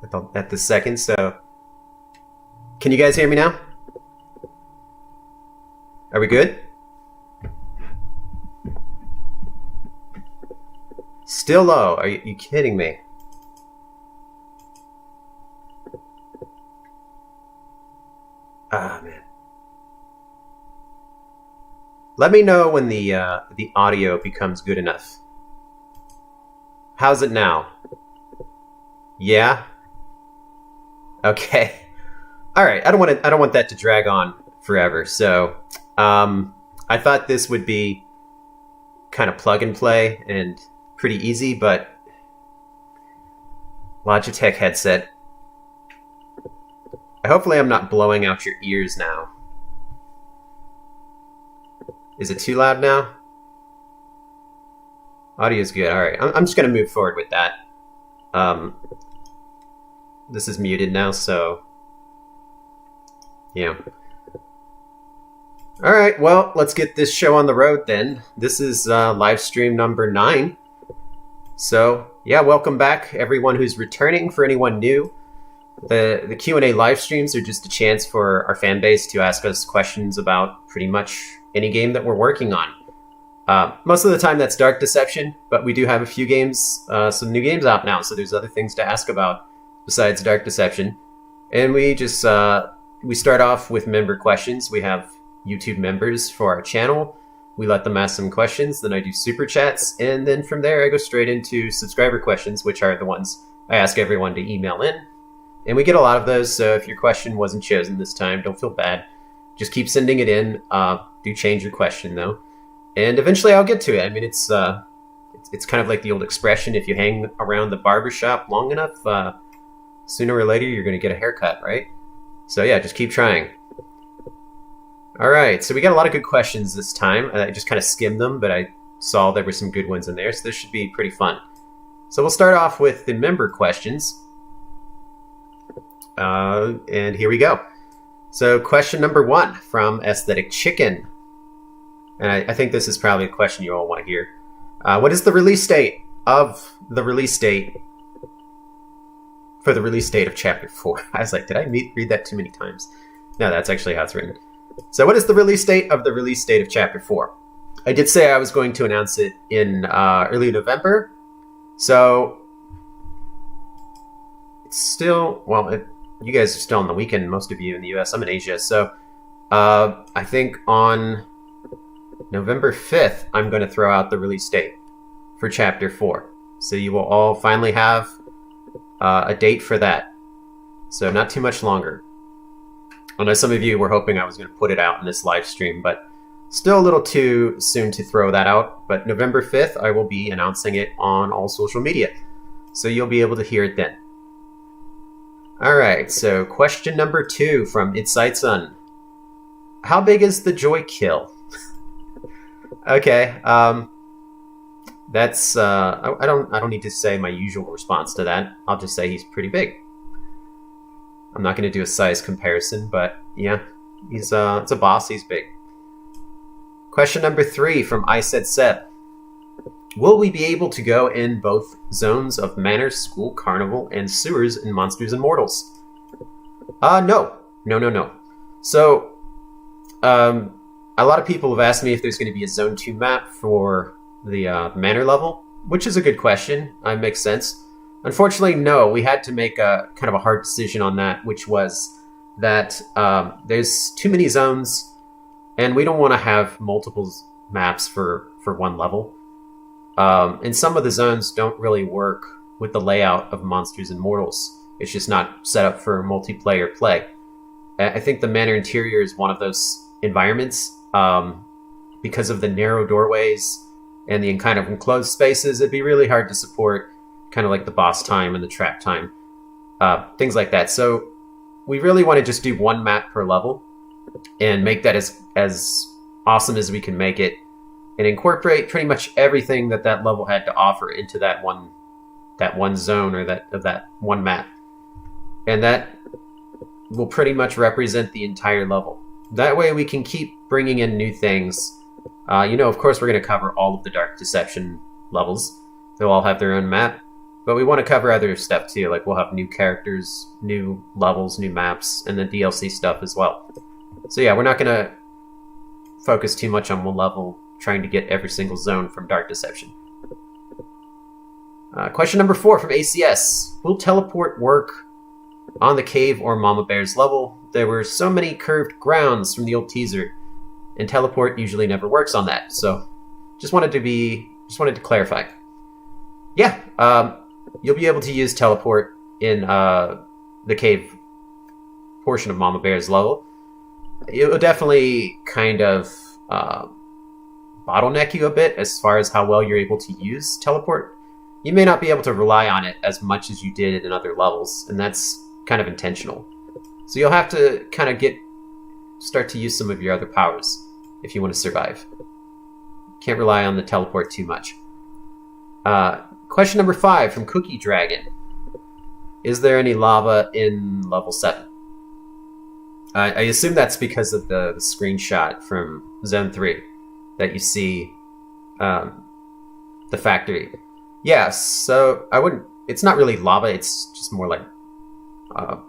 at the second. So, can you guys hear me now? Are we good? Still low. Are you kidding me? Ah, man. Let me know when the audio becomes good enough. How's it now? Yeah? Okay. All right. I don't want that to drag on forever. So, I thought this would be kind of plug and play and pretty easy, but Logitech headset. Hopefully I'm not blowing out your ears now. Is it too loud now? Audio's good. All right. I'm just going to move forward with that. This is muted now, so yeah. All right. Well, let's get this show on the road then. This is live stream number 9. So yeah, welcome back everyone who's returning. For anyone new, the Q&A live streams are just a chance for our fan base to ask us questions about pretty much any game that we're working on. Most of the time that's Dark Deception, but we do have a few games, some new games out now, so there's other things to ask about besides Dark Deception. And we just we start off with member questions. We have YouTube members for our channel. We let them ask some questions, then I do super chats, and then from there I go straight into subscriber questions, which are the ones I ask everyone to email in. And we get a lot of those, so if your question wasn't chosen this time, don't feel bad. Just keep sending it in. Do change your question, though. And eventually I'll get to it. I mean, it's kind of like the old expression, if you hang around the barbershop long enough, sooner or later you're going to get a haircut, right? So yeah, just keep trying. All right, so we got a lot of good questions this time. I just kind of skimmed them, but I saw there were some good ones in there, so this should be pretty fun. So we'll start off with the member questions. And here we go. So question number 1 from Aesthetic Chicken. And I think this is probably a question you all want to hear. What is the release date of the release date for the release date of Chapter 4? I was like, did I read that too many times? No, that's actually how it's written. So what is the release date of the release date of Chapter 4? I did say I was going to announce it in early November. So it's still, well, you guys are still on the weekend, most of you in the US. I'm in Asia. So I think on November 5th, I'm going to throw out the release date for Chapter 4. So you will all finally have a date for that. So not too much longer. I know some of you were hoping I was going to put it out in this live stream, but still a little too soon to throw that out. But November 5th, I will be announcing it on all social media. So you'll be able to hear it then. All right, so question number 2 from Inside Sun. How big is the Joy Kill? Okay, that's I don't need to say my usual response to that. I'll just say he's pretty big. I'm not going to do a size comparison, but yeah, he's it's a boss. He's big. Question number 3 from I Said Seb. Will we be able to go in both zones of Manor, School, Carnival, and Sewers in Monsters Immortals? No. So, a lot of people have asked me if there's going to be a Zone 2 map for the Manor level, which is a good question. Makes sense. Unfortunately, no. We had to make a kind of a hard decision on that, which was that there's too many zones, and we don't want to have multiple maps for one level. And some of the zones don't really work with the layout of Monsters Immortals. It's just not set up for multiplayer play. I think the Manor interior is one of those environments. Because of the narrow doorways and the kind of enclosed spaces, it'd be really hard to support kind of like the boss time and the trap time. Things like that. So we really want to just do one map per level and make that as awesome as we can make it, and incorporate pretty much everything that level had to offer into that one zone or that one map. And that will pretty much represent the entire level. That way we can keep bringing in new things. Of course we're going to cover all of the Dark Deception levels. They'll all have their own map. But we want to cover other stuff too, like we'll have new characters, new levels, new maps, and then DLC stuff as well. So yeah, we're not going to focus too much on one level, trying to get every single zone from Dark Deception. Question number 4 from ACS. Will teleport work on the cave or Mama Bear's level? There were so many curved grounds from the old teaser, and teleport usually never works on that. So just wanted to clarify. Yeah, you'll be able to use teleport in the cave portion of Mama Bear's level. It will definitely kind of bottleneck you a bit as far as how well you're able to use teleport. You may not be able to rely on it as much as you did in other levels, and that's kind of intentional. So you'll have to kind of start to use some of your other powers if you want to survive. Can't rely on the teleport too much. Question number 5 from Cookie Dragon. Is there any lava in level 7? I assume that's because of the screenshot from Zone 3 that you see the factory. Yeah, so I wouldn't... It's not really lava, it's just more like...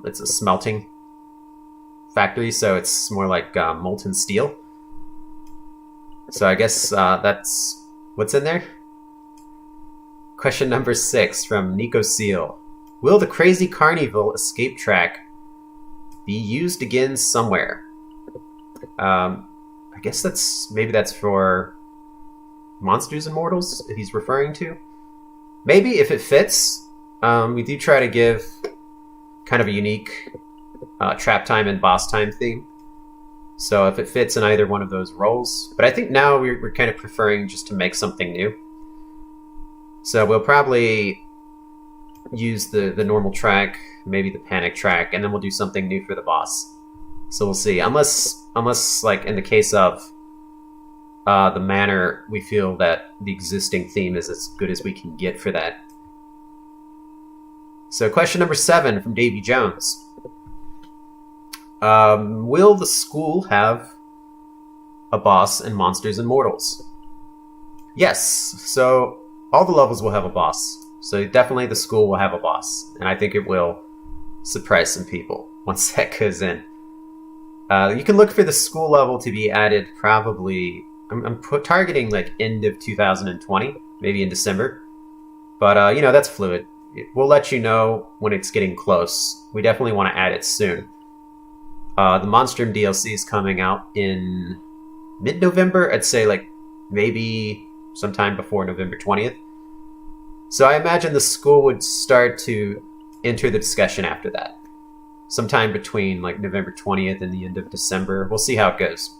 it's a smelting factory, so it's more like molten steel. So I guess that's what's in there. Question number 6 from Nico Seal. Will the Crazy Carnival escape track be used again somewhere? I guess maybe that's for Monsters Immortals, if he's referring to. Maybe, if it fits. We do try to give kind of a unique trap time and boss time theme. So if it fits in either one of those roles. But I think now we're kind of preferring just to make something new. So we'll probably use the normal track, maybe the panic track, and then we'll do something new for the boss. So we'll see. Unless like in the case of the Manor, we feel that the existing theme is as good as we can get for that. So question number 7 from Davy Jones. Will the school have a boss in Monsters Immortals? Yes. So all the levels will have a boss. So definitely the school will have a boss. And I think it will surprise some people once that goes in. You can look for the school level to be added probably... I'm targeting like end of 2020, maybe in December. But, that's fluid. We'll let you know when it's getting close. We definitely want to add it soon. The Monstrum Dlc is coming out in mid-November. I'd say like maybe sometime before November 20th. So I imagine the school would start to enter the discussion after that. Sometime between like November 20th and the end of December. We'll see how it goes.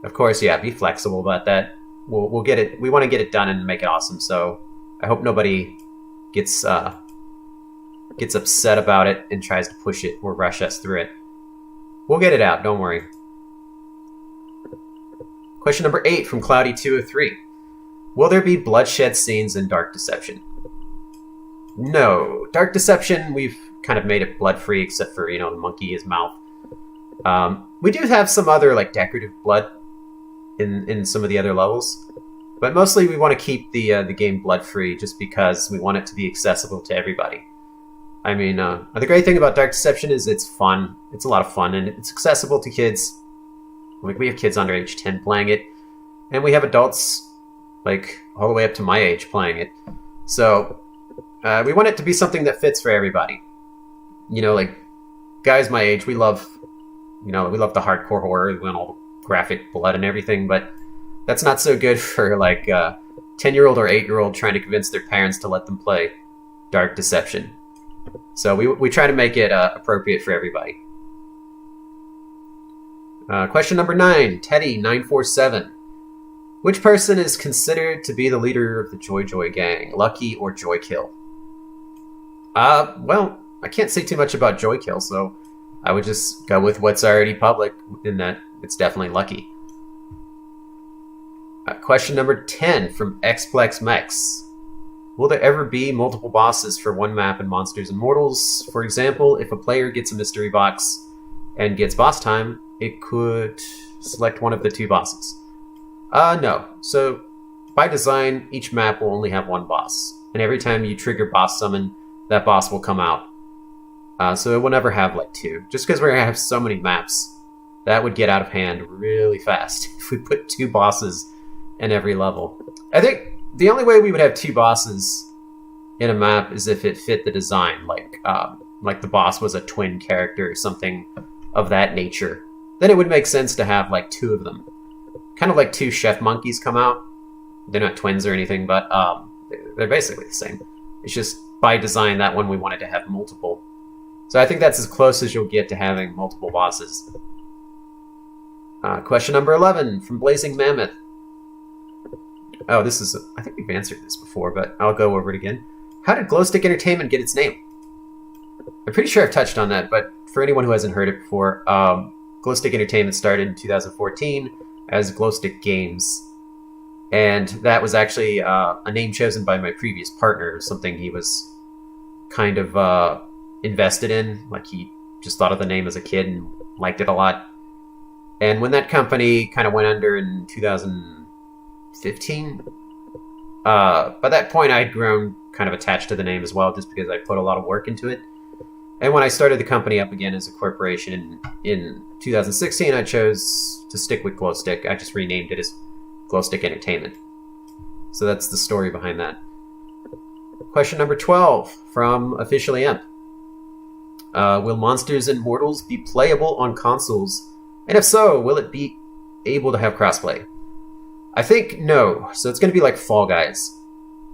Of course, yeah, be flexible about that. We'll get it. We want to get it done and make it awesome. So I hope nobody gets upset about it and tries to push it or rush us through it. We'll get it out. Don't worry. Question number 8 from Cloudy203. Will there be bloodshed scenes in Dark Deception? No. Dark Deception, we've kind of made it blood-free except for, the monkey, his mouth. We do have some other, like, decorative blood in some of the other levels. But mostly we want to keep the game blood-free just because we want it to be accessible to everybody. I mean, the great thing about Dark Deception is it's fun. It's a lot of fun, and it's accessible to kids. Like, we have kids under age 10 playing it, and we have adults, like, all the way up to my age playing it. So, we want it to be something that fits for everybody. Like, guys my age, we love the hardcore horror, we want all the graphic blood and everything, but that's not so good for, like, 10-year-old or 8-year-old trying to convince their parents to let them play Dark Deception. So we try to make it appropriate for everybody. Question number 9, Teddy947. Which person is considered to be the leader of the Joy gang, Lucky or Joykill? Well, I can't say too much about Joykill, so I would just go with what's already public, in that it's definitely Lucky. Question number 10 from XplexMex. Will there ever be multiple bosses for one map in Monsters Immortals? For example, if a player gets a mystery box and gets boss time, it could select one of the 2 bosses. No. So, by design, each map will only have one boss. and every time you trigger boss summon, that boss will come out. So it will never have like 2. Just because we're going to have so many maps, that would get out of hand really fast if we put 2 bosses in every level. I think the only way we would have 2 bosses in a map is if it fit the design, like the boss was a twin character or something of that nature. Then it would make sense to have like 2 of them. Kind of like 2 chef monkeys come out. They're not twins or anything, but they're basically the same. It's just by design that one we wanted to have multiple. So I think that's as close as you'll get to having multiple bosses. Question number 11 from Blazing Mammoth. Oh, this is... I think we've answered this before, but I'll go over it again. How did Glowstick Entertainment get its name? I'm pretty sure I've touched on that, but for anyone who hasn't heard it before, Glowstick Entertainment started in 2014 as Glowstick Games. And that was actually a name chosen by my previous partner, something he was kind of invested in. Like, he just thought of the name as a kid and liked it a lot. And when that company kind of went under in 2015, by that point I'd grown kind of attached to the name as well, just because I put a lot of work into it. And when I started the company up again as a corporation in 2016, I chose to stick with Glowstick. I just renamed it as Glowstick Entertainment. So that's the story behind that. Question number 12 from Officially Imp. Will Monsters and Immortals be playable on consoles? And if so, will it be able to have crossplay? I think no. So it's going to be like Fall Guys.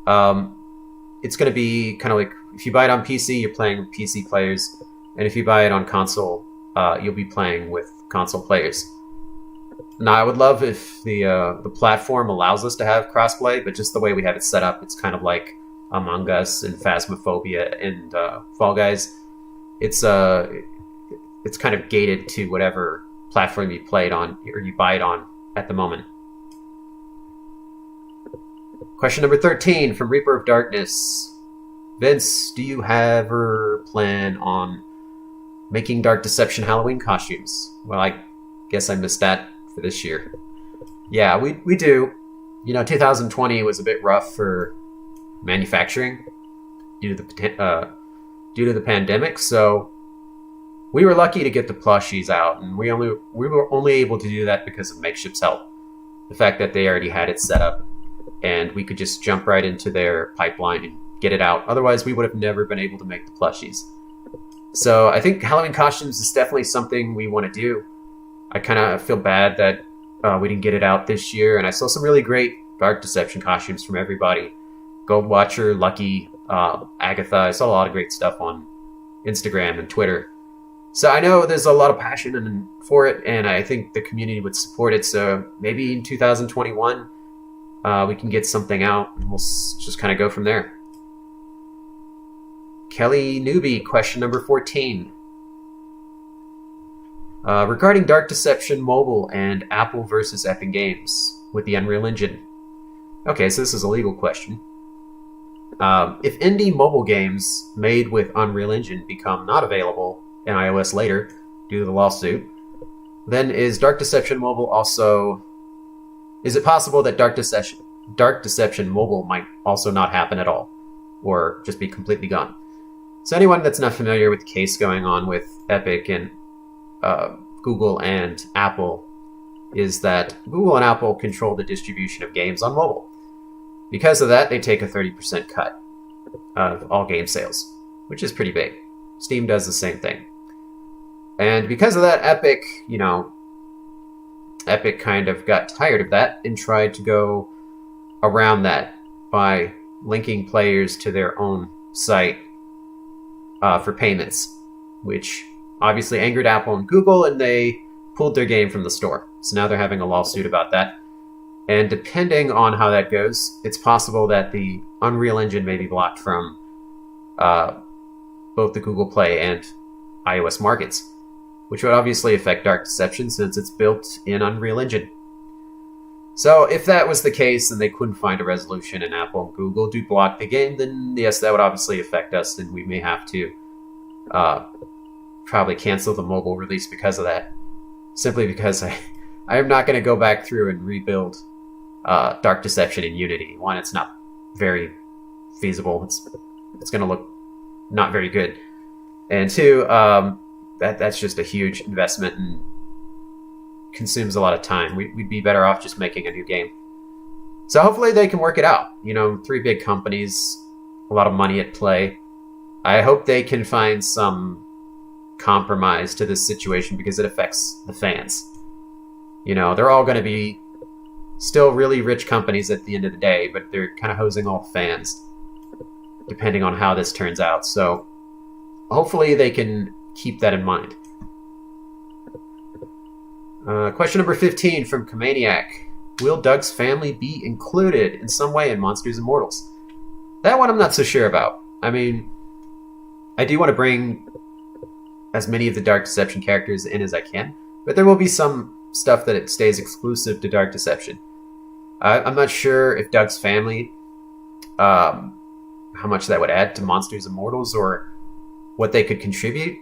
It's going to be kind of like, if you buy it on PC, you're playing with PC players. And if you buy it on console, you'll be playing with console players. Now, I would love if the platform allows us to have crossplay, but just the way we have it set up, it's kind of like Among Us and Phasmophobia and Fall Guys. It's kind of gated to whatever platform you play it on or you buy it on at the moment. Question number 13 from Reaper of Darkness. Vince, do you ever plan on making Dark Deception Halloween costumes? Well, I guess I missed that for this year. Yeah, we do. 2020 was a bit rough for manufacturing due to the pandemic, so we were lucky to get the plushies out, and we were only able to do that because of Makeshift's help. The fact that they already had it set up, and we could just jump right into their pipeline and get it out. Otherwise, we would have never been able to make the plushies. So I think Halloween costumes is definitely something we want to do. I kind of feel bad that we didn't get it out this year, and I saw some really great Dark Deception costumes from everybody. Gold Watcher, Lucky, Agatha. I saw a lot of great stuff on Instagram and Twitter. So I know there's a lot of passion for it, and I think the community would support it. So maybe in 2021, we can get something out, and we'll just kind of go from there. Kelly Newbie, question number 14. Regarding Dark Deception Mobile and Apple versus Epic Games with the Unreal Engine. Okay, so this is a legal question. If indie mobile games made with Unreal Engine become not available in iOS later due to the lawsuit, then is Dark Deception Mobile also... Is it possible that Dark Deception Mobile might also not happen at all, or just be completely gone? So anyone that's not familiar with the case going on with Epic and Google and Apple is that Google and Apple control the distribution of games on mobile. Because of that, they take a 30% cut of all game sales, which is pretty big. Steam does the same thing. And because of that, Epic kind of got tired of that and tried to go around that by linking players to their own site for payments, which obviously angered Apple and Google, and they pulled their game from the store. So now they're having a lawsuit about that. And depending on how that goes, it's possible that the Unreal Engine may be blocked from both the Google Play and iOS markets, which would obviously affect Dark Deception since it's built in Unreal Engine. So if that was the case and they couldn't find a resolution and Apple and Google do block the game, then yes, that would obviously affect us, and we may have to probably cancel the mobile release because of that. Simply because I am not going to go back through and rebuild Dark Deception in Unity. One, it's not very feasible. It's going to look not very good. And two, that's just a huge investment and consumes a lot of time. We'd be better off just making a new game. So hopefully they can work it out. 3 big companies, a lot of money at play. I hope they can find some compromise to this situation because it affects the fans. They're all going to be still really rich companies at the end of the day, but they're kind of hosing all fans depending on how this turns out. So hopefully they can keep that in mind. Question number 15 from Kamaniac. Will Doug's family be included in some way in Monsters Immortals? That one I'm not so sure about. I mean, I do want to bring as many of the Dark Deception characters in as I can, but there will be some stuff that it stays exclusive to Dark Deception. I'm not sure if Doug's family, how much that would add to Monsters Immortals or what they could contribute,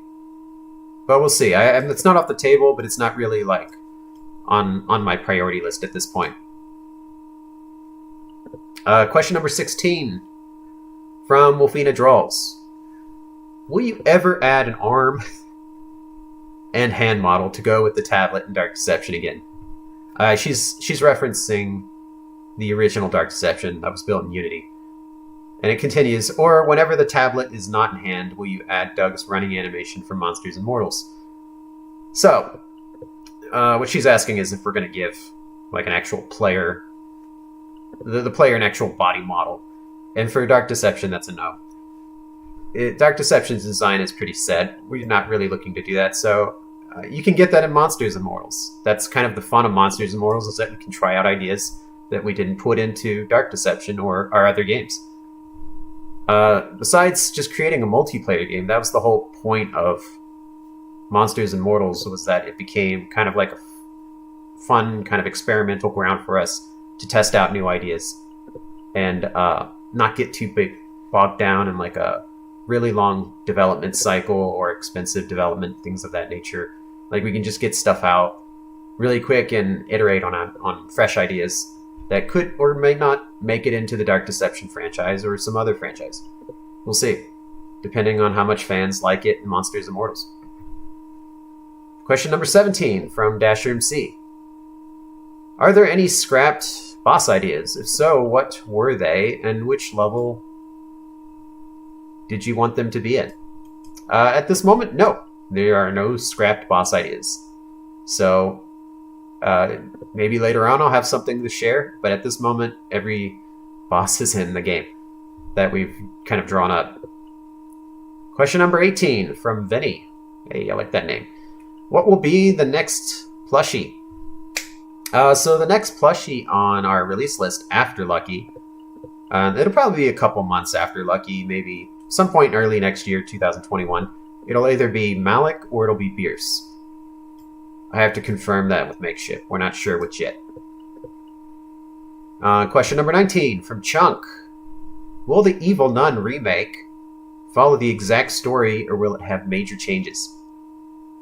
but we'll see. It's not off the table, but it's not really like on my priority list at this point. Question number 16 from Wolfina Drawls. Will you ever add an arm and hand model to go with the tablet in Dark Deception again? She's referencing the original Dark Deception that was built in Unity. And it continues, or whenever the tablet is not in hand, will you add Doug's running animation from Monsters Immortals? So, what she's asking is if we're going to give like an actual player, the player an actual body model. And for Dark Deception, that's a no. Dark Deception's design is pretty set. We're not really looking to do that, so you can get that in Monsters Immortals. That's kind of the fun of Monsters Immortals, is that we can try out ideas that we didn't put into Dark Deception or our other games. Besides just creating a multiplayer game, that was the whole point of Monsters Immortals, was that it became kind of like a fun kind of experimental ground for us to test out new ideas and not get too bogged down in like a really long development cycle or expensive development, things of that nature. Like we can just get stuff out really quick and iterate on fresh ideas that could or may not make it into the Dark Deception franchise or some other franchise. We'll see, depending on how much fans like it in Monsters Immortals. Question number 17 from Dashroom C. Are there any scrapped boss ideas? If so, what were they, and which level did you want them to be in? At this moment, no. There are no scrapped boss ideas. So, maybe later on I'll have something to share, but at this moment, every boss is in the game that we've kind of drawn up. Question number 18 from Vinny. Hey, I like that name. What will be the next plushie? So the next plushie on our release list after Lucky, it'll probably be a couple months after Lucky, maybe some point early next year, 2021. It'll either be Malik or it'll be beerus. I have to confirm that with Makeshift. We're not sure which yet. Question number 19 from Chunk. Will the Evil Nun remake follow the exact story, or will it have major changes?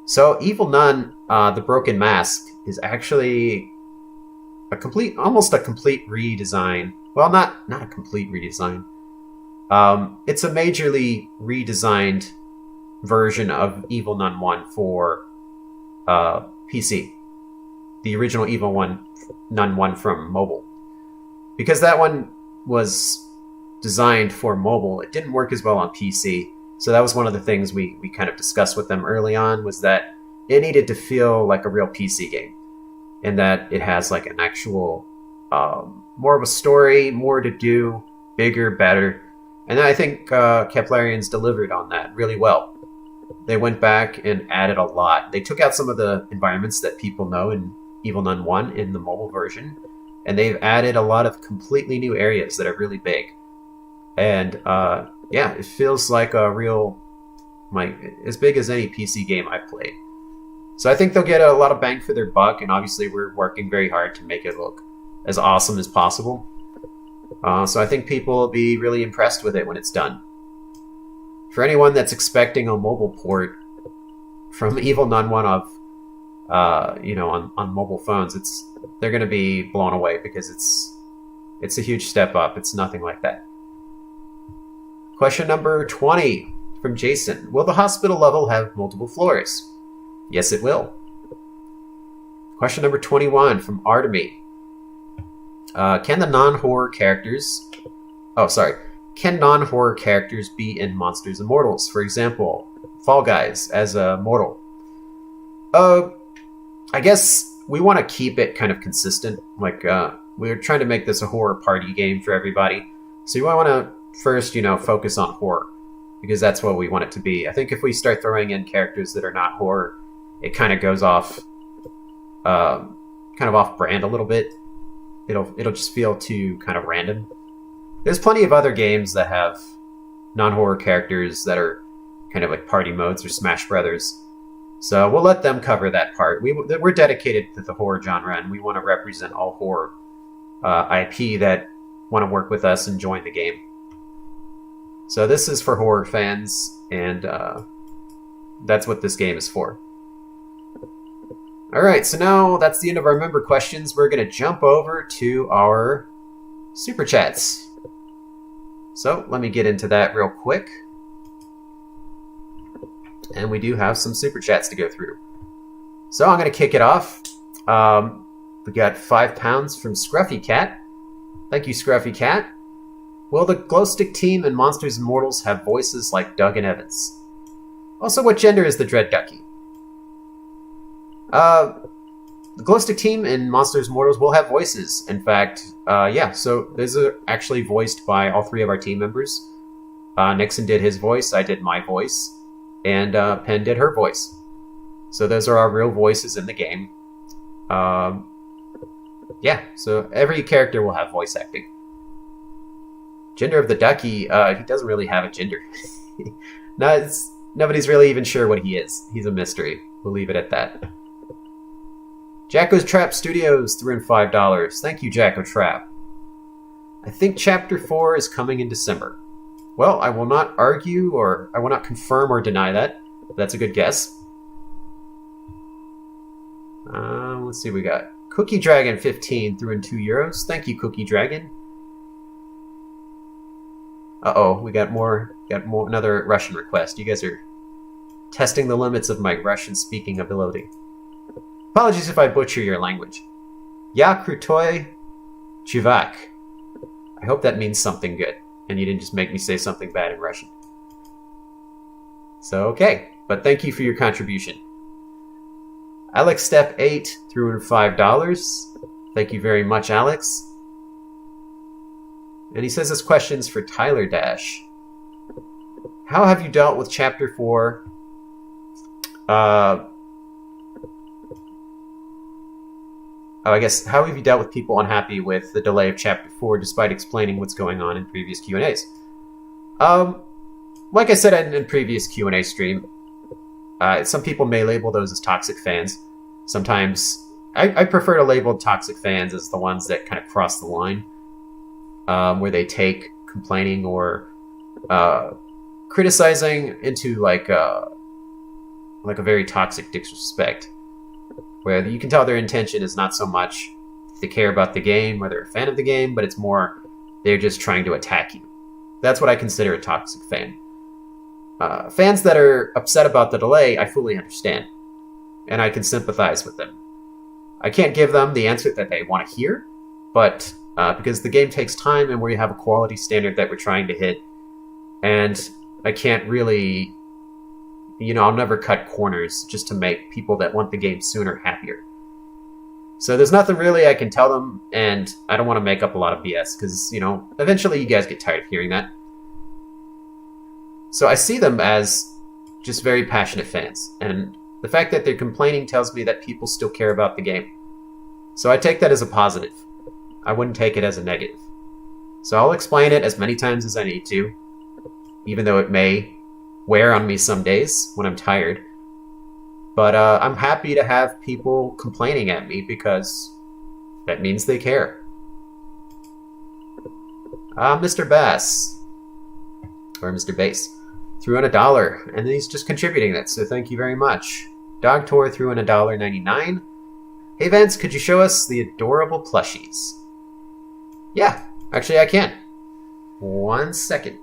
So Evil Nun, The Broken Mask, is actually almost a complete redesign. Well, not a complete redesign. It's a majorly redesigned version of Evil Nun 1 for PC. The original Evil Nun 1 from mobile. Because that one was designed for mobile, it didn't work as well on PC. So that was one of the things we kind of discussed with them early on, was that it needed to feel like a real PC game. And that it has like an actual, more of a story, more to do, bigger, better. And I think Keplerians delivered on that really well. They went back and added a lot. They took out some of the environments that people know in Evil Nun 1 in the mobile version. And they've added a lot of completely new areas that are really big. And yeah, it feels like a real, like, as big as any PC game I've played. So I think they'll get a lot of bang for their buck, and obviously we're working very hard to make it look as awesome as possible. So I think people will be really impressed with it when it's done. For anyone that's expecting a mobile port from Evil Nun 1 of, on mobile phones, they're going to be blown away because it's a huge step up. It's nothing like that. Question number 20 from Jason. Will the hospital level have multiple floors? Yes, it will. Question number 21 from Artemy. Can non-horror characters be in Monsters Immortals? For example, Fall Guys as a mortal. I guess we want to keep it kind of consistent. Like, we're trying to make this a horror party game for everybody. So you want to first, focus on horror, because that's what we want it to be. I think if we start throwing in characters that are not horror, it kind of goes off, off-brand a little bit. It'll just feel too kind of random. There's plenty of other games that have non-horror characters that are kind of like party modes or Smash Brothers. So we'll let them cover that part. We're dedicated to the horror genre, and we want to represent all horror IP that want to work with us and join the game. So this is for horror fans, and that's what this game is for. Alright, so now that's the end of our member questions. We're going to jump over to our Super Chats. So let me get into that real quick. And we do have some Super Chats to go through. So I'm going to kick it off. We got £5 from Scruffy Cat. Thank you, Scruffy Cat. Will the Glowstick team in Monsters Immortals have voices like Doug and Evans? Also, what gender is the Dread Ducky? The Glowstick team in Monsters Immortals will have voices. In fact, so these are actually voiced by all three of our team members. Nixon did his voice, I did my voice, and Penn did her voice. So those are our real voices in the game. So every character will have voice acting. Gender of the Ducky, he doesn't really have a gender. Nobody's really even sure what he is. He's a mystery. We'll leave it at that. Jacko's Trap Studios threw in $5. Thank you, Jacko Trap. I think Chapter 4 is coming in December. Well, I will not argue, or I will not confirm or deny that. That's a good guess. Let's see, we got Cookie Dragon 15 threw in €2. Thank you, Cookie Dragon. We got another Russian request. You guys are testing the limits of my Russian speaking ability. Apologies if I butcher your language. Ya krutoy chivak. I hope that means something good, and you didn't just make me say something bad in Russian. So, okay, but thank you for your contribution. Alex Step 8 threw in $5. Thank you very much, Alex. And he says this question's for Tyler Dash. How have you dealt with Chapter 4? How have you dealt with people unhappy with the delay of Chapter 4 despite explaining what's going on in previous Q&As? Like I said in previous Q&A stream, some people may label those as toxic fans. Sometimes I prefer to label toxic fans as the ones that kind of cross the line, where they take complaining or criticizing into like a very toxic disrespect, where you can tell their intention is not so much they care about the game or they're a fan of the game, but it's more they're just trying to attack you. That's what I consider a toxic fan. Fans that are upset about the delay, I fully understand, and I can sympathize with them. I can't give them the answer that they want to hear, but because the game takes time and we have a quality standard that we're trying to hit, and I can't really, I'll never cut corners just to make people that want the game sooner happier. So there's nothing really I can tell them, and I don't want to make up a lot of BS, because, eventually you guys get tired of hearing that. So I see them as just very passionate fans, and the fact that they're complaining tells me that people still care about the game. So I take that as a positive. I wouldn't take it as a negative. So I'll explain it as many times as I need to, even though it may wear on me some days when I'm tired. But I'm happy to have people complaining at me because that means they care. Mr. Bass, or Mr. Bass, threw in $1, and he's just contributing that, so thank you very much. Dog Tor threw in $1.99. Hey Vance, could you show us the adorable plushies? Yeah, actually I can. 1 second.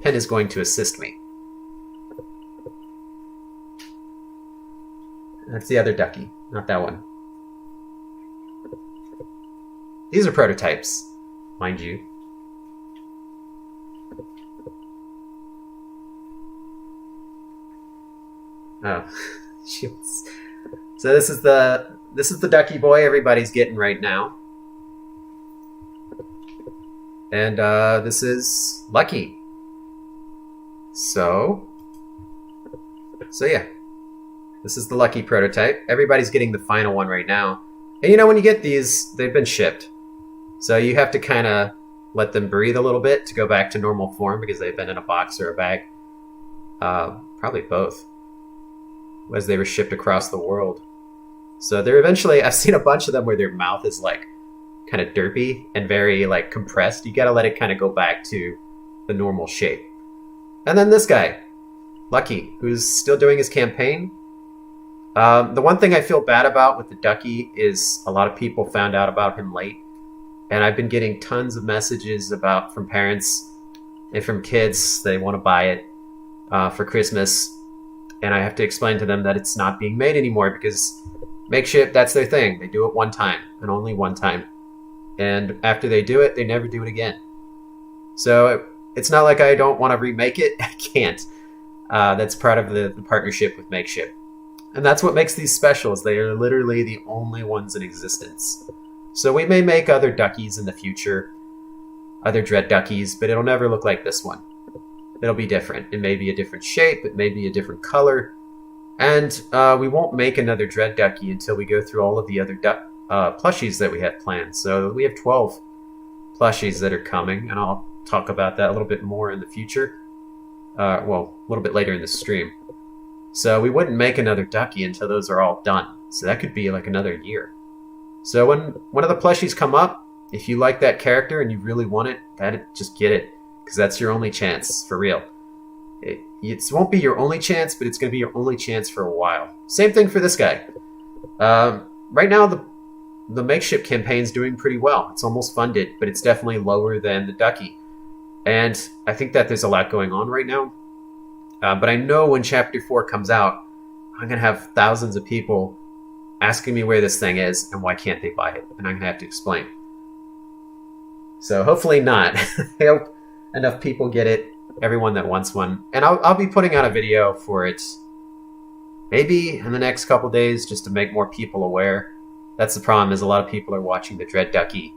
Pen is going to assist me. That's the other ducky, not that one. These are prototypes, mind you. Oh, shoots. So this is the ducky boy everybody's getting right now. And this is Lucky. So yeah. This is the Lucky prototype. Everybody's getting the final one right now. And you know, when you get these, they've been shipped. So you have to kind of let them breathe a little bit to go back to normal form because they've been in a box or a bag. Probably both. As they were shipped across the world. So they're eventually, I've seen a bunch of them where their mouth is like kind of derpy and very like compressed. You gotta let it kind of go back to the normal shape. And then this guy, Lucky, who's still doing his campaign. The one thing I feel bad about with the ducky is a lot of people found out about him late. And I've been getting tons of messages from parents and from kids. They want to buy it for Christmas. And I have to explain to them that it's not being made anymore because Makeship, that's their thing. They do it one time and only one time. And after they do it, they never do it again. So it's not like I don't want to remake it. I can't. That's part of the partnership with Makeship. And that's what makes these specials. They are literally the only ones in existence. So we may make other duckies in the future, other Dread duckies, but it'll never look like this one. It'll be different. It may be a different shape. It may be a different color. And we won't make another Dread ducky until we go through all of the other plushies that we have planned. So we have 12 plushies that are coming, and I'll talk about that a little bit more in the future. Well, a little bit later in the stream. So we wouldn't make another ducky until those are all done. So that could be like another year. So when one of the plushies come up, if you like that character and you really want it, just get it. Because that's your only chance, for real. It won't be your only chance, but it's going to be your only chance for a while. Same thing for this guy. Right now, the Makeship campaign's doing pretty well. It's almost funded, but it's definitely lower than the ducky. And I think that there's a lot going on right now. But I know when Chapter 4 comes out, I'm going to have thousands of people asking me where this thing is and why can't they buy it. And I'm going to have to explain. So hopefully not. I hope enough people get it, everyone that wants one. And I'll be putting out a video for it maybe in the next couple days just to make more people aware. That's the problem, is a lot of people are watching the Dread Ducky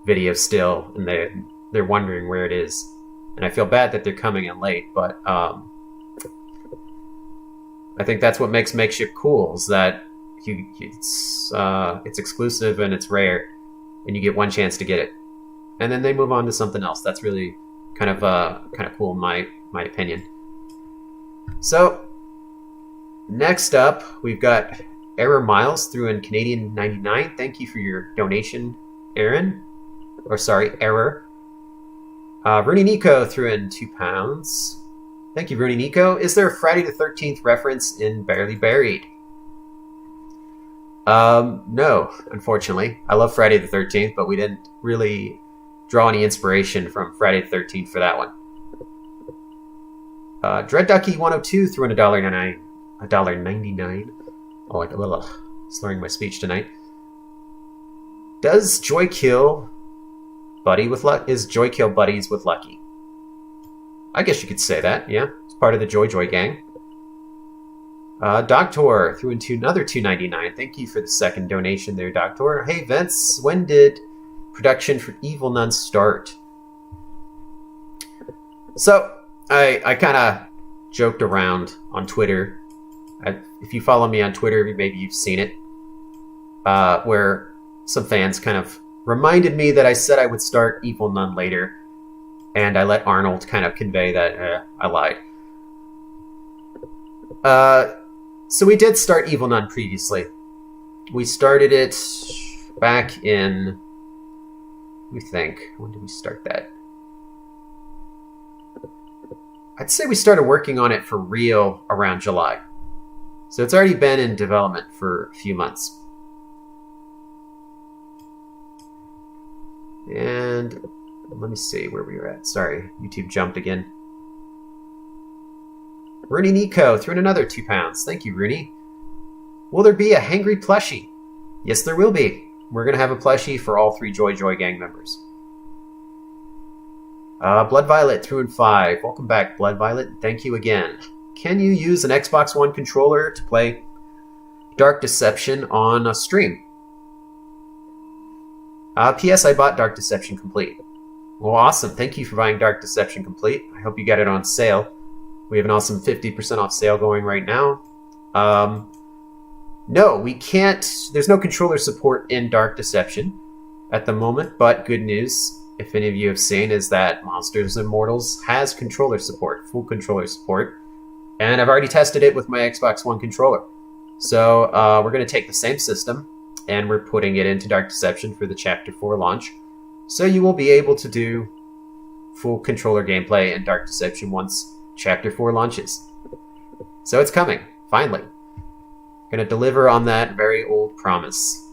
video still, and they're wondering where it is. And I feel bad that they're coming in late, but I think that's what makes Makeship cool, is that it's exclusive and it's rare, and you get one chance to get it. And then they move on to something else. That's really kind of cool in my opinion. So next up, we've got Error Miles threw in Canadian 99. Thank you for your donation, Aaron. Or sorry, Error. Rooney Nico threw in £2. Thank you, Rooney Nico. Is there a Friday the 13th reference in Barely Buried? No, unfortunately. I love Friday the 13th, but we didn't really draw any inspiration from Friday the 13th for that one. Dread Ducky 102 threw in $1.99. Oh, like a little slurring my speech tonight. Does Joy Kill is Joy Kill buddies with Lucky? I guess you could say that, yeah. It's part of the Joy gang. Doctor threw into another $2.99. Thank you for the second donation there, Doctor. Hey, Vince, when did production for Evil Nun start? So, I kind of joked around on Twitter. If you follow me on Twitter, maybe you've seen it. Where some fans kind of reminded me that I said I would start Evil Nun later. And I let Arnold kind of convey that I lied. So we did start Evil Nun previously. We started it back in... When did we start that? I'd say we started working on it for real around July. So it's already been in development for a few months. And Let me see where we were at. Sorry, YouTube jumped again. Rooney Nico threw in another £2. Thank you, Rooney. Will there be a Hangry Plushie? Yes, there will be. We're going to have a plushie for all 3 Joy gang members. Blood Violet threw in 5. Welcome back, Blood Violet. Thank you again. Can you use an Xbox One controller to play Dark Deception on a stream? P.S. I bought Dark Deception Complete. Well, awesome. Thank you for buying Dark Deception Complete. I hope you got it on sale. We have an awesome 50% off sale going right now. No, we can't. There's no controller support in Dark Deception at the moment, but good news, if any of you have seen, is that Monsters Immortals has controller support, full controller support, and I've already tested it with my Xbox One controller. So we're going to take the same system, and we're putting it into Dark Deception for the Chapter 4 launch, so you will be able to do full controller gameplay in Dark Deception once Chapter 4 launches. So it's coming, finally. Gonna deliver on that very old promise.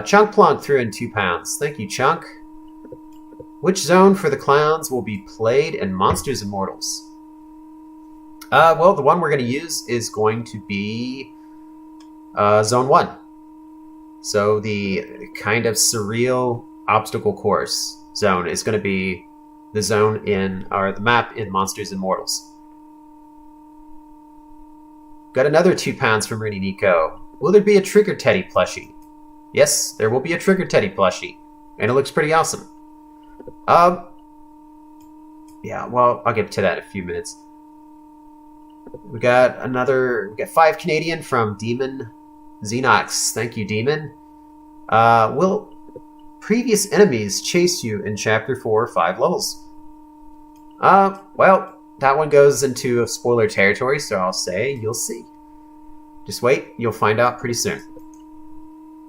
Chunk Plunk threw in £2. Thank you, Chunk. Which zone for the clowns will be played in Monsters Immortals? Well, the one we're going to use is going to be Zone 1. So the kind of surreal obstacle course zone is going to be the zone in, or the map in Monsters Immortals. Got another £2 from Rooney Nico. Will there be a Trigger Teddy plushie? Yes, there will be a Trigger Teddy plushie, and it looks pretty awesome. Yeah, well, I'll get to that in a few minutes. We got 5 Canadian from Demon Xenox. Thank you, Demon. Will previous enemies chase you in Chapter 4 or 5 levels? Well, that one goes into spoiler territory, so I'll say you'll see. Just wait, you'll find out pretty soon.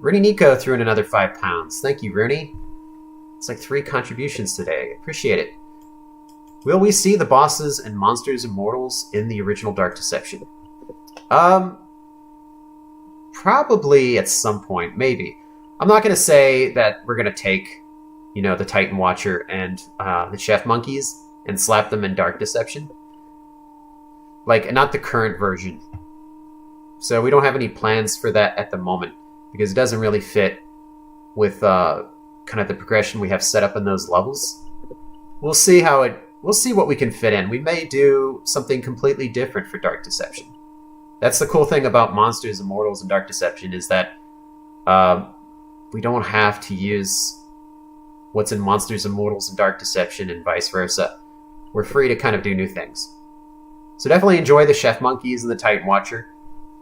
Rooney Nico threw in another £5. Thank you, Rooney. It's like 3 contributions today. Appreciate it. Will we see the bosses and Monsters Immortals in the original Dark Deception? Probably at some point, maybe. I'm not going to say that we're going to take, the Titan Watcher and the Chef Monkeys and slap them in Dark Deception. Like, not the current version. So we don't have any plans for that at the moment, because it doesn't really fit with kind of the progression we have set up in those levels. We'll see what we can fit in. We may do something completely different for Dark Deception. That's the cool thing about Monsters Immortals and Dark Deception, is that we don't have to use what's in Monsters Immortals and Dark Deception and vice versa. We're free to kind of do new things. So definitely enjoy the Chef Monkeys and the Titan Watcher,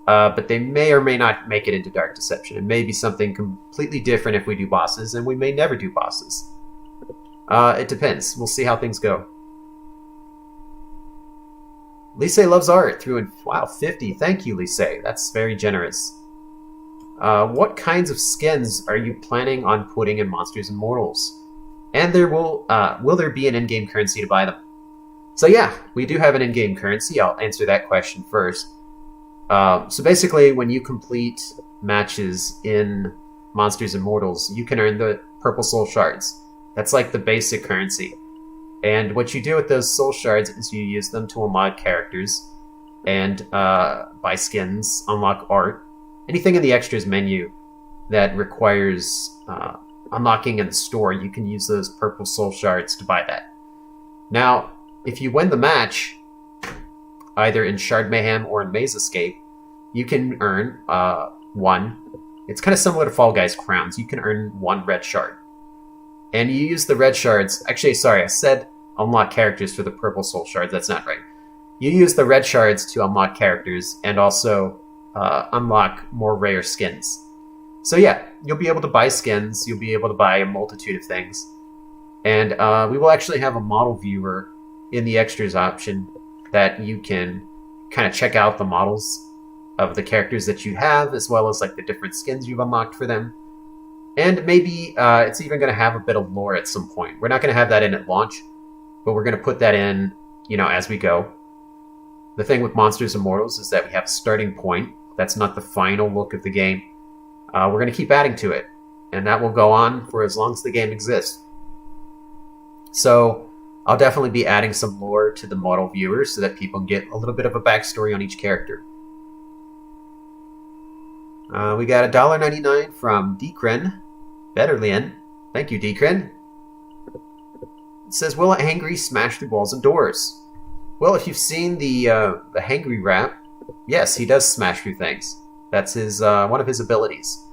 but they may or may not make it into Dark Deception. It may be something completely different if we do bosses, and we may never do bosses. It depends. We'll see how things go. Lise Loves Art threw in, wow, 50. Thank you, Lise. That's very generous. What kinds of skins are you planning on putting in Monsters Immortals? And will there be an in-game currency to buy them? So yeah, we do have an in-game currency. I'll answer that question first. So basically, when you complete matches in Monsters Immortals, you can earn the purple soul shards. That's like the basic currency. And what you do with those soul shards is you use them to unlock characters and buy skins, unlock art. Anything in the extras menu that requires unlocking in the store, you can use those purple soul shards to buy that. Now, if you win the match, either in Shard Mayhem or in Maze Escape, you can earn 1. It's kind of similar to Fall Guys crowns. You can earn 1 red shard. And you use the red shards. Actually, sorry, I said unlock characters for the purple soul shards. That's not right. You use the red shards to unlock characters and also unlock more rare skins. So yeah, you'll be able to buy skins. You'll be able to buy a multitude of things. And we will actually have a model viewer in the extras option that you can kind of check out the models of the characters that you have, as well as like the different skins you've unlocked for them. And maybe it's even going to have a bit of lore at some point. We're not going to have that in at launch, but we're going to put that in, as we go. The thing with Monsters Immortals is that we have a starting point. That's not the final look of the game. We're going to keep adding to it. And that will go on for as long as the game exists. So I'll definitely be adding some lore to the model viewers so that people can get a little bit of a backstory on each character. We got $1.99 from Dekren. Betterlian. Thank you, Dekren. It says, will a Hangry smash through walls and doors? Well, if you've seen the Hangry rap, yes, he does smash through things. That's his one of his abilities.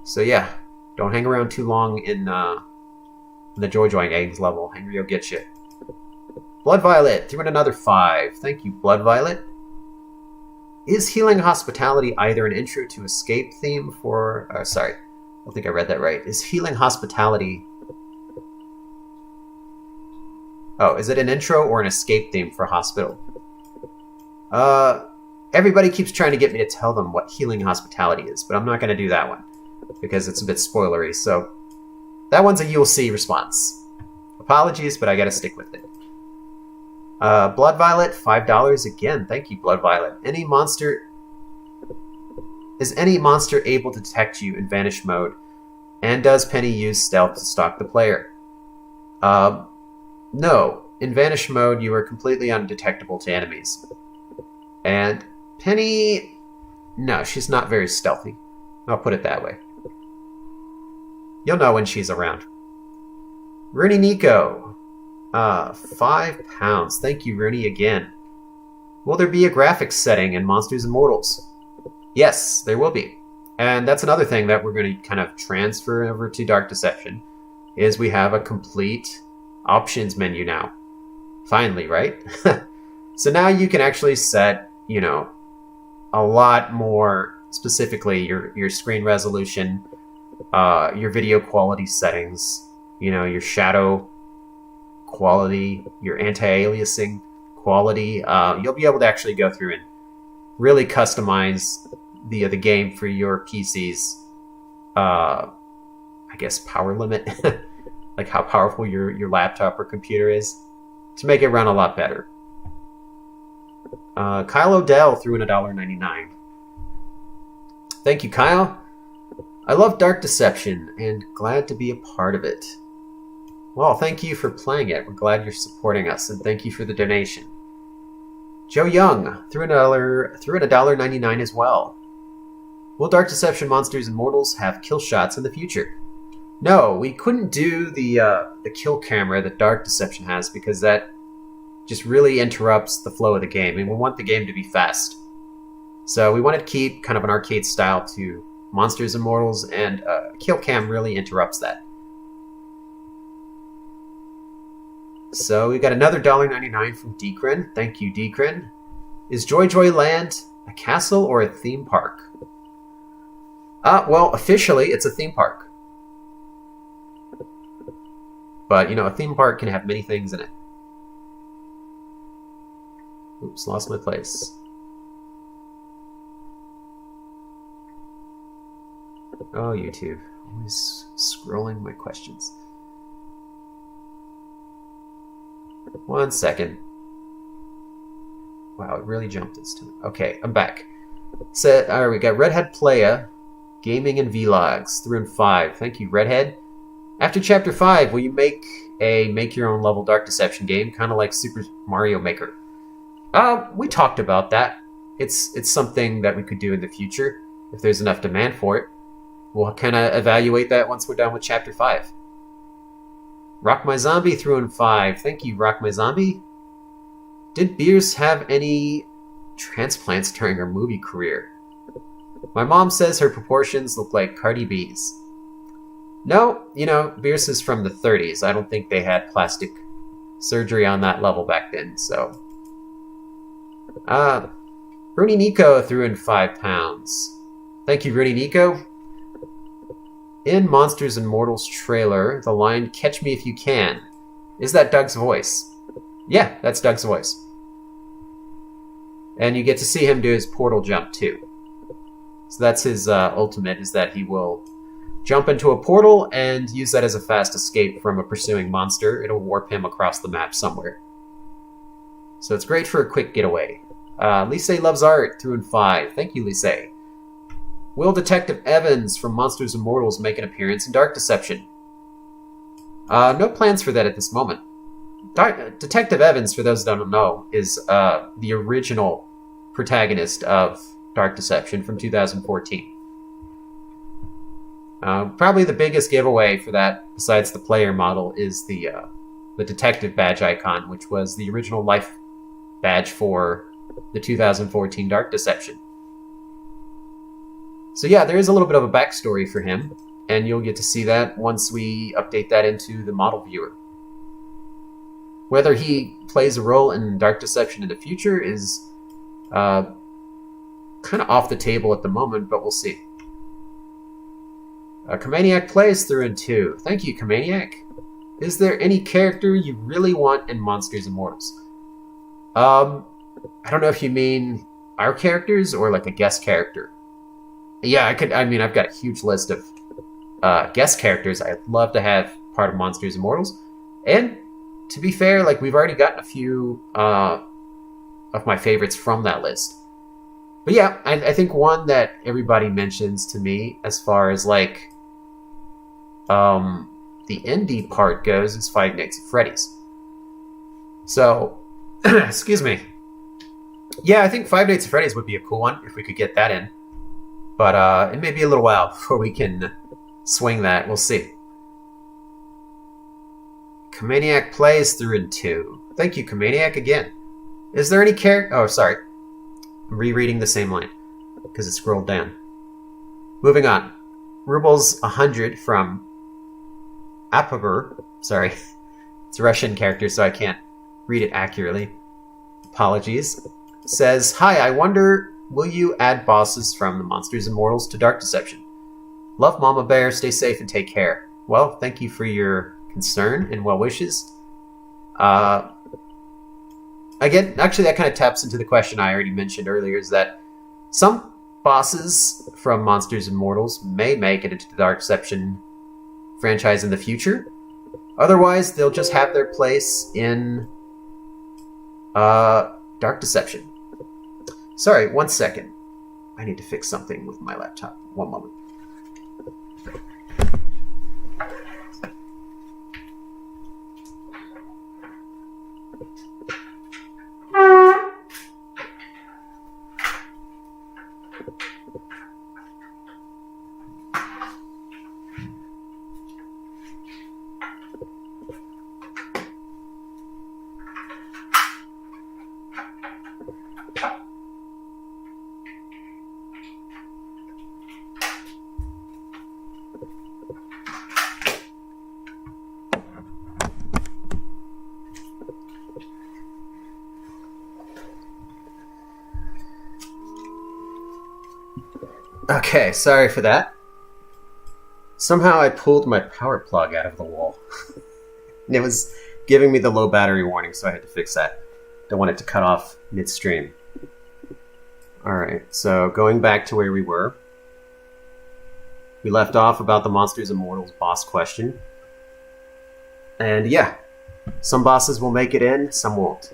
So yeah, don't hang around too long in the Jojo eggs level. Hangry will get you. Blood Violet threw in another 5. Thank you, Blood Violet. Is Healing Hospitality either an intro to Escape theme for... sorry, I don't think I read that right. Is Healing Hospitality... Oh, is it an intro or an escape theme for Hospital? Everybody keeps trying to get me to tell them what Healing Hospitality is, but I'm not going to do that one, because it's a bit spoilery, so... That one's a you'll see response. Apologies, but I gotta stick with it. Blood Violet, $5 again. Thank you, Blood Violet. Is any monster able to detect you in Vanish mode? And does Penny use stealth to stalk the player? No. In Vanish mode, you are completely undetectable to enemies. And Penny... No, she's not very stealthy. I'll put it that way. You'll know when she's around. Rooney Nico. £5. Thank you, Rooney, again. Will there be a graphics setting in Monsters Immortals? Yes, there will be. And that's another thing that we're going to kind of transfer over to Dark Deception, is we have a complete options menu now. Finally, right? So now you can actually set, you know, a lot more specifically your screen resolution, your video quality settings, you know, your shadow quality, your anti-aliasing quality. You'll be able to actually go through and really customize the game for your PC's, I guess, power limit, like how powerful your laptop or computer is, to make it run a lot better. Kyle Odell threw in $1.99. Thank you, Kyle. I love Dark Deception and glad to be a part of it. Well, thank you for playing it. We're glad you're supporting us, and thank you for the donation. Joe Young threw in $1.99 as well. Will Dark Deception Monsters Immortals have kill shots in the future? No, we couldn't do the kill camera that Dark Deception has, because that just really interrupts the flow of the game, and we want the game to be fast. So we wanted to keep kind of an arcade style to Monsters Immortals, and kill cam really interrupts that. So we got another $1.99 from Dekren. Thank you, Dekren. Is Joy Joy Land a castle or a theme park? Well, officially, it's a theme park. But, you know, a theme park can have many things in it. Oops, lost my place. Oh, YouTube. Always scrolling my questions. 1 second. Wow, it really jumped this time. Okay, I'm back. So, alright, we got Redhead Playa, Gaming and Vlogs, through in 5. Thank you, Redhead. After Chapter 5, will you make a make-your-own-level Dark Deception game, kind of like Super Mario Maker? We talked about that. It's something that we could do in the future, if there's enough demand for it. We'll kind of evaluate that once we're done with Chapter 5. Rock My Zombie threw in 5. Thank you, Rock My Zombie. Did beerus have any transplants during her movie career? My mom says her proportions look like Cardi B's. No, you know, beerus is from the 30s. I don't think they had plastic surgery on that level back then, so... Rooney Nico threw in £5. Thank you, Rooney Nico. In Monsters Immortals trailer, the line, "Catch me if you can." Is that Doug's voice? Yeah, that's Doug's voice. And you get to see him do his portal jump, too. So that's his ultimate, is that he will jump into a portal and use that as a fast escape from a pursuing monster. It'll warp him across the map somewhere. So it's great for a quick getaway. Lise Loves Art threw in 5. Thank you, Lise. Will Detective Evans from Monsters Immortals make an appearance in Dark Deception? No plans for that at this moment. Detective Evans, for those that don't know, is the original protagonist of Dark Deception from 2014. Probably the biggest giveaway for that, besides the player model, is the detective badge icon, which was the original life badge for the 2014 Dark Deception. So yeah, there is a little bit of a backstory for him, and you'll get to see that once we update that into the model viewer. Whether he plays a role in Dark Deception in the future is kind of off the table at the moment, but we'll see. Kamaniac plays through and 2. Thank you, Kamaniac. Is there any character you really want in Monsters Immortals? I don't know if you mean our characters or like a guest character. Yeah, I've got a huge list of guest characters I'd love to have part of Monsters Immortals. And to be fair, like, we've already gotten a few of my favorites from that list. But yeah, I think one that everybody mentions to me as far as like the indie part goes is Five Nights at Freddy's. So, excuse me. Yeah, I think Five Nights at Freddy's would be a cool one if we could get that in. But it may be a little while before we can swing that. We'll see. Kamaniac plays through and 2. Thank you, Kamaniac, again. Is there any character... Oh, sorry. I'm rereading the same line because it scrolled down. Moving on. Rubles 100 from Apabur. Sorry. It's a Russian character, so I can't read it accurately. Apologies. Says, hi, I wonder, will you add bosses from the Monsters Immortals to Dark Deception? Love, Mama Bear. Stay safe and take care. Well, thank you for your concern and well wishes. Again, actually, that kind of taps into the question I already mentioned earlier, is that some bosses from Monsters Immortals may make it into the Dark Deception franchise in the future. Otherwise, they'll just have their place in Dark Deception. Sorry, 1 second. I need to fix something with my laptop. One moment. Okay, sorry for that. Somehow I pulled my power plug out of the wall. And it was giving me the low battery warning, so I had to fix that. Don't want it to cut off midstream. Alright, so going back to where we were. We left off about the Monsters Immortals boss question. And yeah, some bosses will make it in, some won't.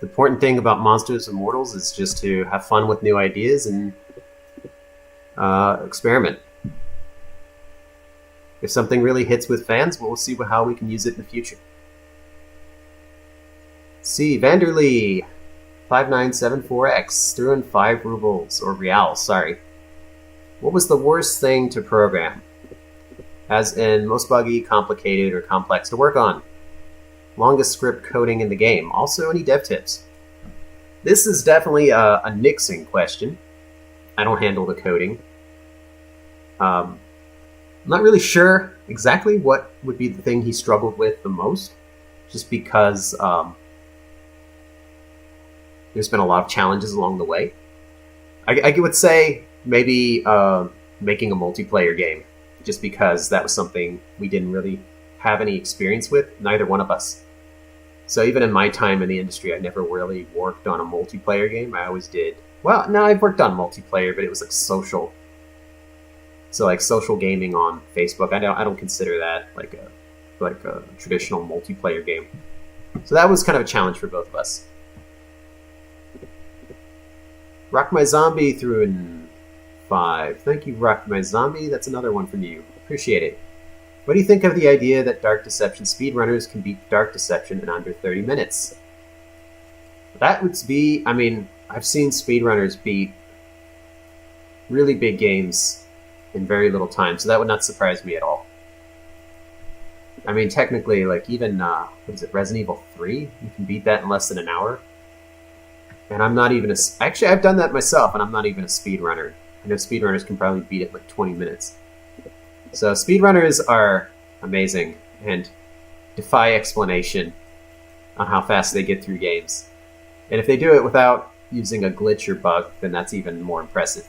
The important thing about Monsters Immortals is just to have fun with new ideas and experiment. If something really hits with fans, we'll see how we can use it in the future. See, Vanderlee 5974X threw in 5 rubles, or reals, sorry. What was the worst thing to program? As in, most buggy, complicated, or complex to work on? Longest script coding in the game. Also, any dev tips? This is definitely a Nixon question. I don't handle the coding. I'm not really sure exactly what would be the thing he struggled with the most, just because there's been a lot of challenges along the way. I would say maybe making a multiplayer game, just because that was something we didn't really have any experience with, neither one of us. So even in my time in the industry, I never really worked on a multiplayer game. I always did. Well, no, I've worked on multiplayer, but it was like social. So like social gaming on Facebook, I don't consider that like a traditional multiplayer game. So that was kind of a challenge for both of us. Rock My Zombie threw in 5. Thank you, Rock My Zombie. That's another one from you. Appreciate it. What do you think of the idea that Dark Deception speedrunners can beat Dark Deception in under 30 minutes? That would be... I mean, I've seen speedrunners beat really big games in very little time, so that would not surprise me at all. I mean, technically, like, even, what is it, Resident Evil 3? You can beat that in less than an hour. And I'm not even a... Actually, I've done that myself, and I'm not even a speedrunner. I know speedrunners can probably beat it in like 20 minutes. So speedrunners are amazing and defy explanation on how fast they get through games. And if they do it without using a glitch or bug, then that's even more impressive.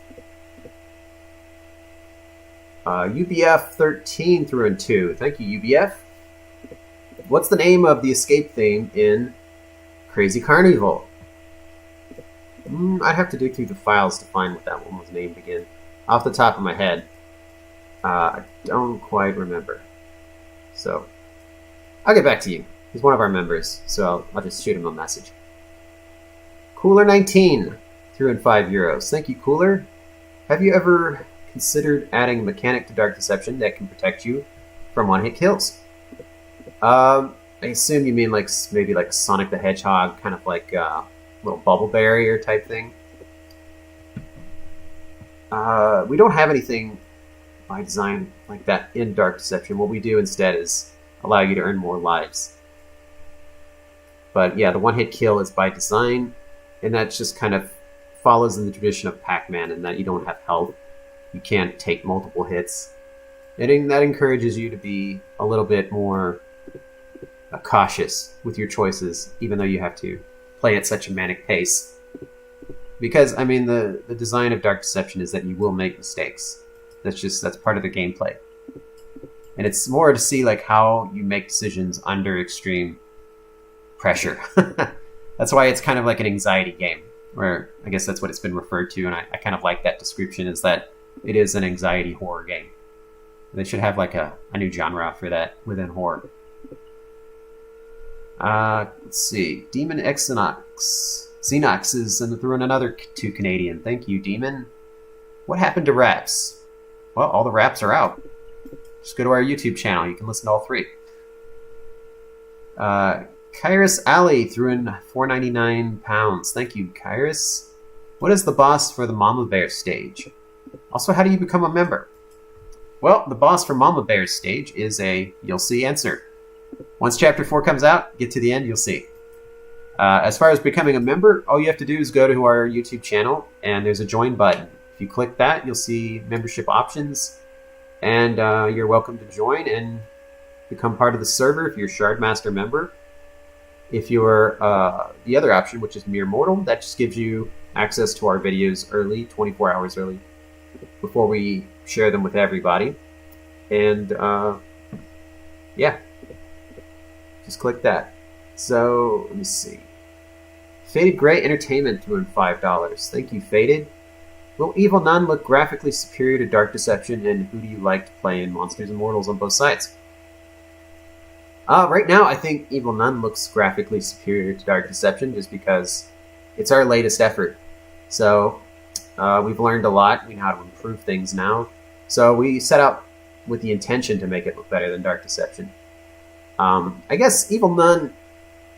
UBF 13 through and 2. Thank you, UBF. What's the name of the escape theme in Crazy Carnival? I'd have to dig through the files to find what that one was named again. Off the top of my head, I don't quite remember. So, I'll get back to you. He's one of our members, so I'll just shoot him a message. Cooler19 threw in €5. Thank you, Cooler. Have you ever considered adding a mechanic to Dark Deception that can protect you from one-hit kills? I assume you mean like maybe like Sonic the Hedgehog, kind of like little bubble barrier type thing. We don't have anything by design like that in Dark Deception. What we do instead is allow you to earn more lives. But yeah, the one-hit kill is by design, and that just kind of follows in the tradition of Pac-Man in that you don't have health. You can't take multiple hits. And that encourages you to be a little bit more cautious with your choices, even though you have to play at such a manic pace. Because, I mean, the design of Dark Deception is that you will make mistakes. That's part of the gameplay. And it's more to see like how you make decisions under extreme pressure. That's why it's kind of like an anxiety game, where I guess that's what it's been referred to, and I kind of like that description, is that it is an anxiety horror game. They should have like a new genre for that within horror. Let's see. Demon Xenox is throwing another 2 Canadian. Thank you, Demon. What happened to raps? Well, all the raps are out. Just go to our YouTube channel. You can listen to all 3. Kyrus Alley threw in £4.99. Thank you, Kyrus. What is the boss for the Mama Bear stage? Also, how do you become a member? Well, the boss for Mama Bear's stage is you'll see answer. Once Chapter 4 comes out, get to the end, you'll see. As far as becoming a member, all you have to do is go to our YouTube channel, and there's a join button. If you click that, you'll see membership options, and you're welcome to join and become part of the server if you're a Shardmaster member. If you're the other option, which is Mere Mortal, that just gives you access to our videos early, 24 hours early, before we share them with everybody. And yeah, just click that. So let me see. Faded Grey Entertainment threw in $5. Thank you, Faded. Will Evil Nun look graphically superior to Dark Deception, and who do you like to play in Monsters and Immortals on both sides? Right now, I think Evil Nun looks graphically superior to Dark Deception just because it's our latest effort. So we've learned a lot. We know how to improve things now. So we set out with the intention to make it look better than Dark Deception. I guess Evil Nun,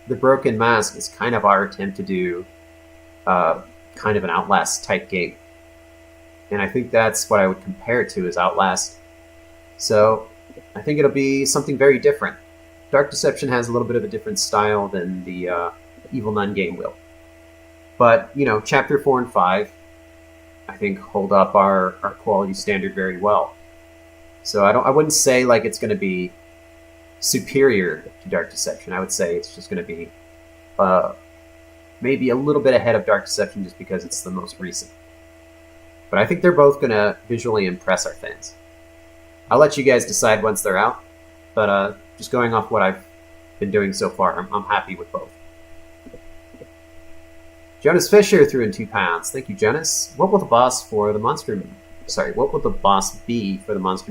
The Broken Mask, is kind of our attempt to do kind of an Outlast type game. And I think that's what I would compare it to, is Outlast. So I think it'll be something very different. Dark Deception has a little bit of a different style than the Evil Nun game will. But, you know, Chapter 4 and 5, I think, hold up our quality standard very well. So I wouldn't say like it's going to be superior to Dark Deception. I would say it's just going to be maybe a little bit ahead of Dark Deception just because it's the most recent. But I think they're both going to visually impress our fans. I'll let you guys decide once they're out, but just going off what I've been doing so far, I'm happy with both. Jonas Fisher threw in £2. Thank you, Jonas. What will the boss be for the Monstrum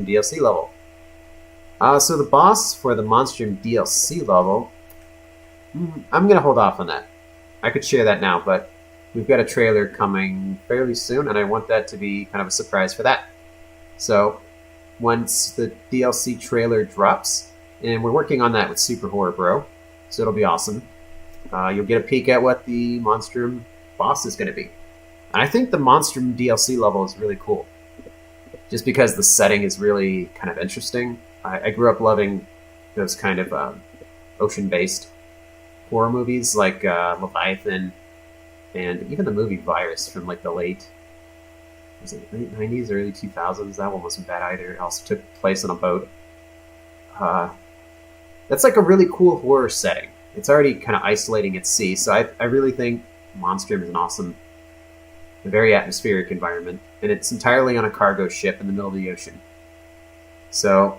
DLC level? So the boss for the Monstrum DLC level, I'm going to hold off on that. I could share that now, but we've got a trailer coming fairly soon, and I want that to be kind of a surprise for that. So once the DLC trailer drops, and we're working on that with Super Horror Bro, so it'll be awesome. You'll get a peek at what the Monstrum boss is going to be. And I think the Monstrum DLC level is really cool, just because the setting is really kind of interesting. I grew up loving those kind of ocean-based horror movies like Leviathan, and even the movie Virus from like the late 90s, early 2000s. That one wasn't bad either. It also took place on a boat. That's like a really cool horror setting. It's already kind of isolating at sea, so I really think Monstrum is an awesome, very atmospheric environment, and it's entirely on a cargo ship in the middle of the ocean. So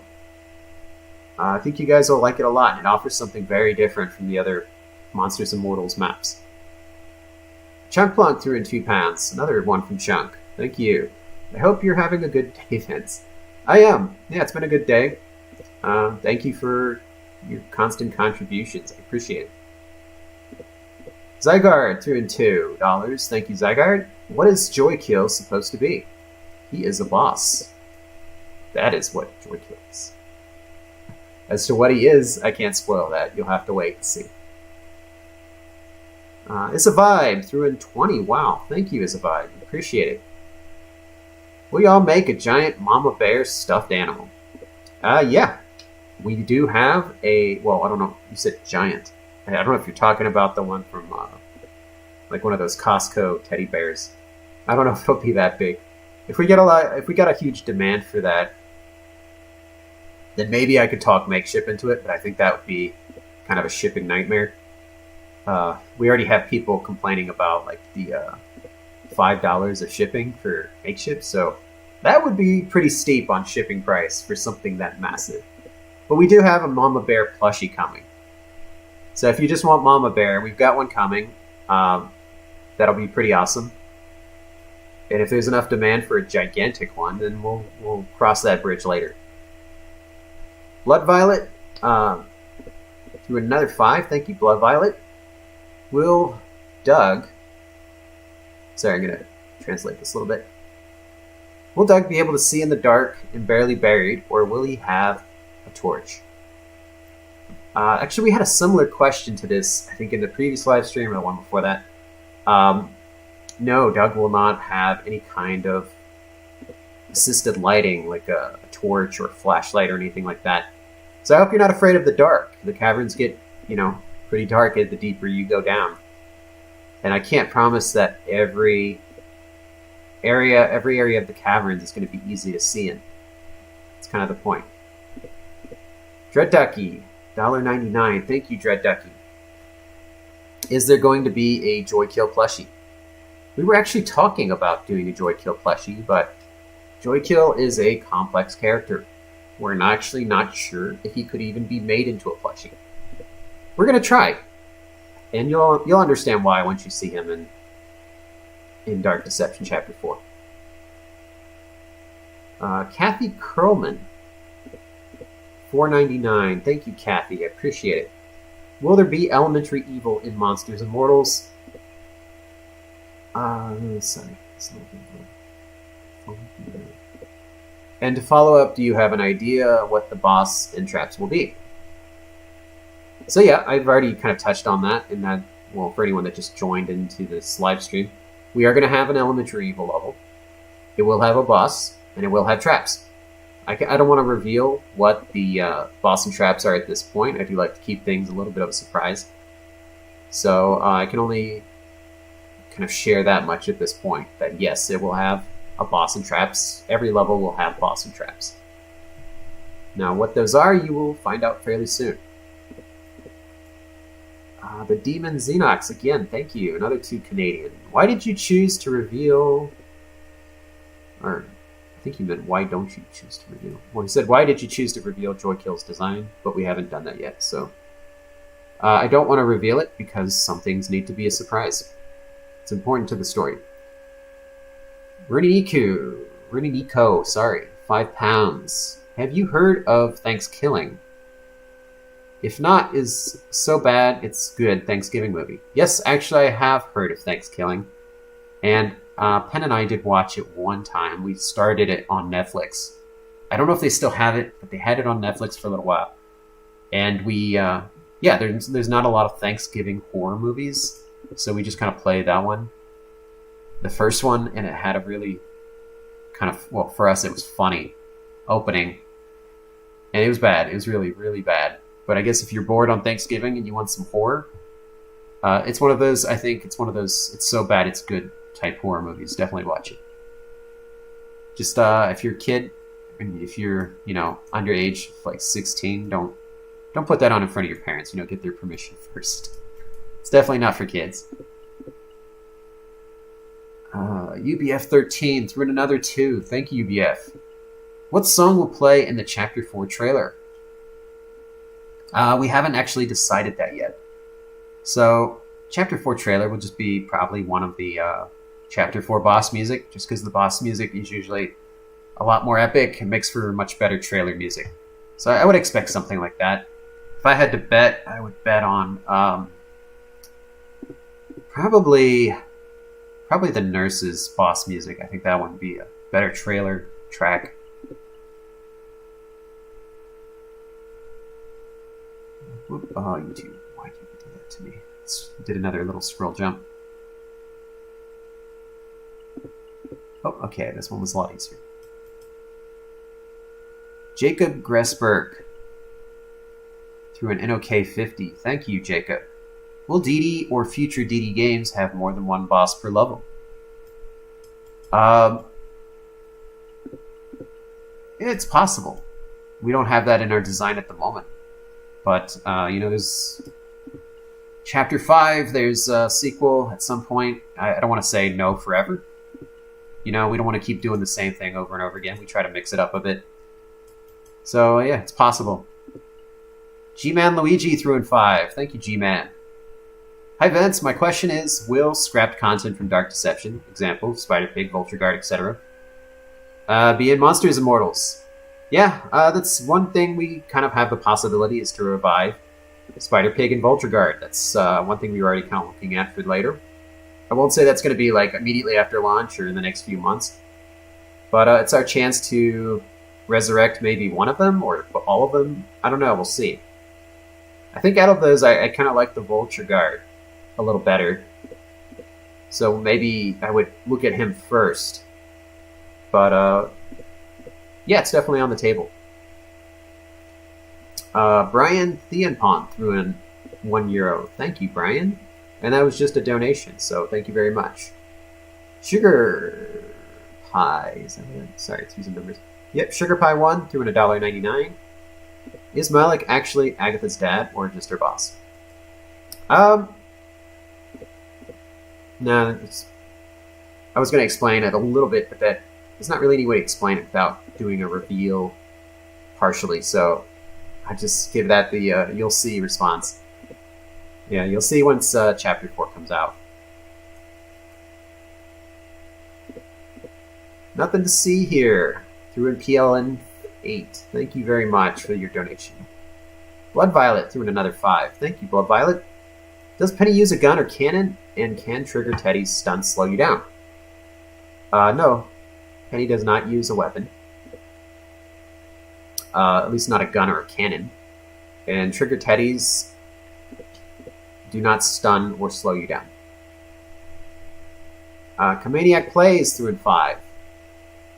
I think you guys will like it a lot, and it offers something very different from the other Monsters Immortals maps. Chunk Plunk threw in £2. Another one from Chunk. Thank you. I hope you're having a good day, Vince. I am. Yeah, it's been a good day. Thank you for your constant contributions. I appreciate it. Zygarde threw in $2. Thank you, Zygarde. What is Joykill supposed to be? He is a boss. That is what Joykill is. As to what he is, I can't spoil that. You'll have to wait and see. It's a Vibe threw in 20. Wow, thank you, It's a Vibe. Appreciate it. Will y'all make a giant mama bear stuffed animal? Yeah. We do have a... Well, I don't know. You said giant. I don't know if you're talking about the one from, like one of those Costco teddy bears. I don't know if it'll be that big. If we got a huge demand for that, then maybe I could talk Makeship into it, but I think that would be kind of a shipping nightmare. We already have people complaining about like the $5 of shipping for Makeship, so that would be pretty steep on shipping price for something that massive. But we do have a Mama Bear plushie coming. So if you just want Mama Bear, we've got one coming. That'll be pretty awesome. And if there's enough demand for a gigantic one, then we'll cross that bridge later. Blood Violet threw another 5. Thank you, Blood Violet. Will Doug... Sorry, I'm going to translate this a little bit. Will Doug be able to see in the dark and barely buried, or will he have a torch? Actually, we had a similar question to this, I think, in the previous live stream or the one before that. No, Doug will not have any kind of assisted lighting, like a torch or a flashlight or anything like that. So I hope you're not afraid of the dark. The caverns get, pretty dark the deeper you go down. And I can't promise that every area of the caverns is going to be easy to see in. It's kind of the point. Dread Ducky, $1.99. Thank you, Dread Ducky. Is there going to be a Joykill plushie? We were actually talking about doing a Joykill plushie, but Joykill is a complex character. We're actually not sure if he could even be made into a plushie. We're going to try. And you'll understand why once you see him in Dark Deception Chapter 4. Kathy Curlman, $4.99. Thank you, Kathy. I appreciate it. Will there be elementary evil in Monsters Immortals? Sorry. And to follow up, do you have an idea what the boss and traps will be? So yeah, I've already kind of touched on that, in that, well, for anyone that just joined into this live stream, we are going to have an elementary evil level. It will have a boss, and it will have traps. I don't want to reveal what the boss and traps are at this point. I do like to keep things a little bit of a surprise. So I can only kind of share that much at this point, that yes, it will have a boss and traps. Every level will have boss and traps. Now, what those are, you will find out fairly soon. The Demon Xenox, again, thank you. Another 2 Canadian. Why did you choose to reveal... Or, I think you meant, why don't you choose to reveal? Well, he said, why did you choose to reveal Joykill's design? But we haven't done that yet, so... I don't want to reveal it, because some things need to be a surprise. It's important to the story. Reninico, sorry, £5. Have you heard of Thanksgiving? If not, is so bad it's good Thanksgiving movie. Yes, actually I have heard of Thanksgiving. And Penn and I did watch it one time. We started it on Netflix. I don't know if they still have it, but they had it on Netflix for a little while. And there's not a lot of Thanksgiving horror movies, so we just kind of played that one. The first one, and it had a really kind of, well, for us it was funny opening. And it was bad. It was really, really bad. But I guess if you're bored on Thanksgiving and you want some horror, it's one of those, I think it's one of those, it's so bad it's good type horror movies. Definitely watch it. Just, if you're a kid, and if you're, underage, like 16, don't put that on in front of your parents. Get their permission first. It's definitely not for kids. UBF 13 threw in another 2. Thank you, UBF. What song will play in the Chapter 4 trailer? We haven't actually decided that yet. So, Chapter 4 trailer will just be probably one of the Chapter 4 boss music, just because the boss music is usually a lot more epic and makes for much better trailer music. So I would expect something like that. If I had to bet, I would bet on probably the Nurse's boss music. I think that one would be a better trailer track. Whoop. Oh, YouTube. Why did you do that to me? Did another little scroll jump. Oh, okay. This one was a lot easier. Jacob Gressberg through an NOK 50. Thank you, Jacob. Will DD or future DD games have more than one boss per level? It's possible. We don't have that in our design at the moment. But, there's Chapter 5, there's a sequel at some point. I don't want to say no forever. We don't want to keep doing the same thing over and over again. We try to mix it up a bit. So, yeah, it's possible. G-Man Luigi threw in 5. Thank you, G-Man. Hi, Vince. My question is, will scrapped content from Dark Deception, example, Spider-Pig, Vulture Guard, etc., be in Monsters Immortals? Yeah, that's one thing we kind of have the possibility is to revive Spider-Pig and Vulture Guard. That's one thing we were already kind of looking at for later. I won't say that's going to be like immediately after launch or in the next few months, but it's our chance to resurrect maybe one of them or all of them. I don't know. We'll see. I think out of those, I kind of like the Vulture Guard a little better. So maybe I would look at him first. But, yeah, it's definitely on the table. Brian Theonpont threw in €1. Thank you, Brian. And that was just a donation, so thank you very much. Sugar Pie. Is that it? Sorry, it's using numbers. Yep, Sugar Pie 1 threw in $1.99. Is Malik actually Agatha's dad or just her boss? No, I was going to explain it a little bit, but there's not really any way to explain it without doing a reveal partially, so I just give that the you'll see response. Yeah, you'll see once Chapter 4 comes out. Nothing to see here. Threw in PLN 8. Thank you very much for your donation. Blood Violet threw in another 5. Thank you, Blood Violet. Does Penny use a gun or cannon? And can Trigger Teddy's stunts slow you down? No. Penny does not use a weapon. At least not a gun or a cannon. And Trigger Teddy's do not stun or slow you down. Comaniac Plays threw in 5.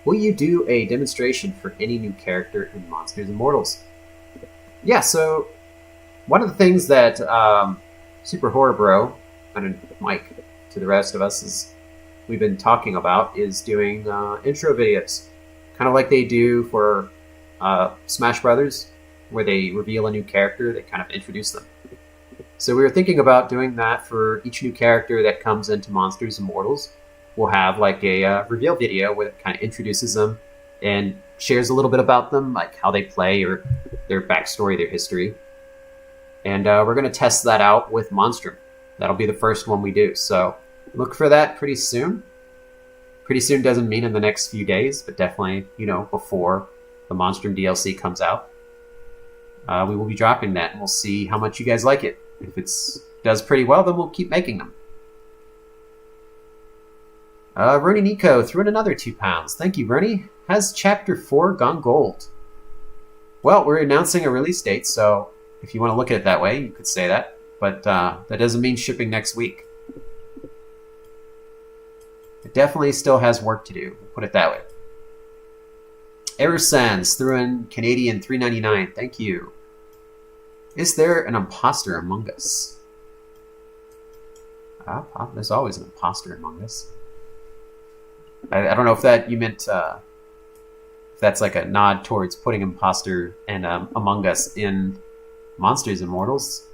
Will you do a demonstration for any new character in Monsters Immortals? Yeah, so one of the things that Super Horror Bro and Mike to the rest of us is we've been talking about is doing intro videos, kind of like they do for Smash Brothers, where they reveal a new character, they kind of introduce them. So we were thinking about doing that for each new character that comes into Monsters Immortals. We'll have like a reveal video where it kind of introduces them and shares a little bit about them, like how they play or their backstory, their history. And we're going to test that out with Monstrum. That'll be the first one we do. So look for that pretty soon. Pretty soon doesn't mean in the next few days, but definitely, before the Monstrum DLC comes out. We will be dropping that, and we'll see how much you guys like it. If it does pretty well, then we'll keep making them. Bernie Nico threw in another £2. Thank you, Bernie. Has Chapter 4 gone gold? Well, we're announcing a release date, so if you want to look at it that way, you could say that. But that doesn't mean shipping next week. It definitely still has work to do. We'll put it that way. Error Sans threw in Canadian $3.99. Thank you. Is there an imposter among us? There's always an imposter among us. I don't know if that you meant if that's like a nod towards putting imposter and Among Us in Monsters Immortals.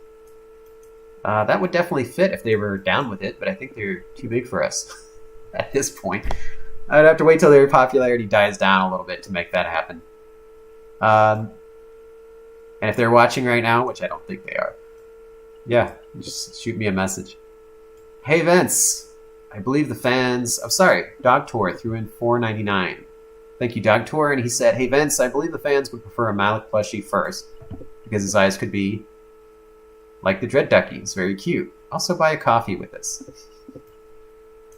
That would definitely fit if they were down with it, but I think they're too big for us at this point. I'd have to wait till their popularity dies down a little bit to make that happen. And if they're watching right now, which I don't think they are, yeah, just shoot me a message. Hey Vince, I believe the fans... Oh, sorry, Dog Tour threw in $4.99. Thank you, Dog Tour. And he said, hey Vince, I believe the fans would prefer a Malik plushie first, because his eyes could be like the Dread Ducky. It's very cute. Also buy a coffee with this.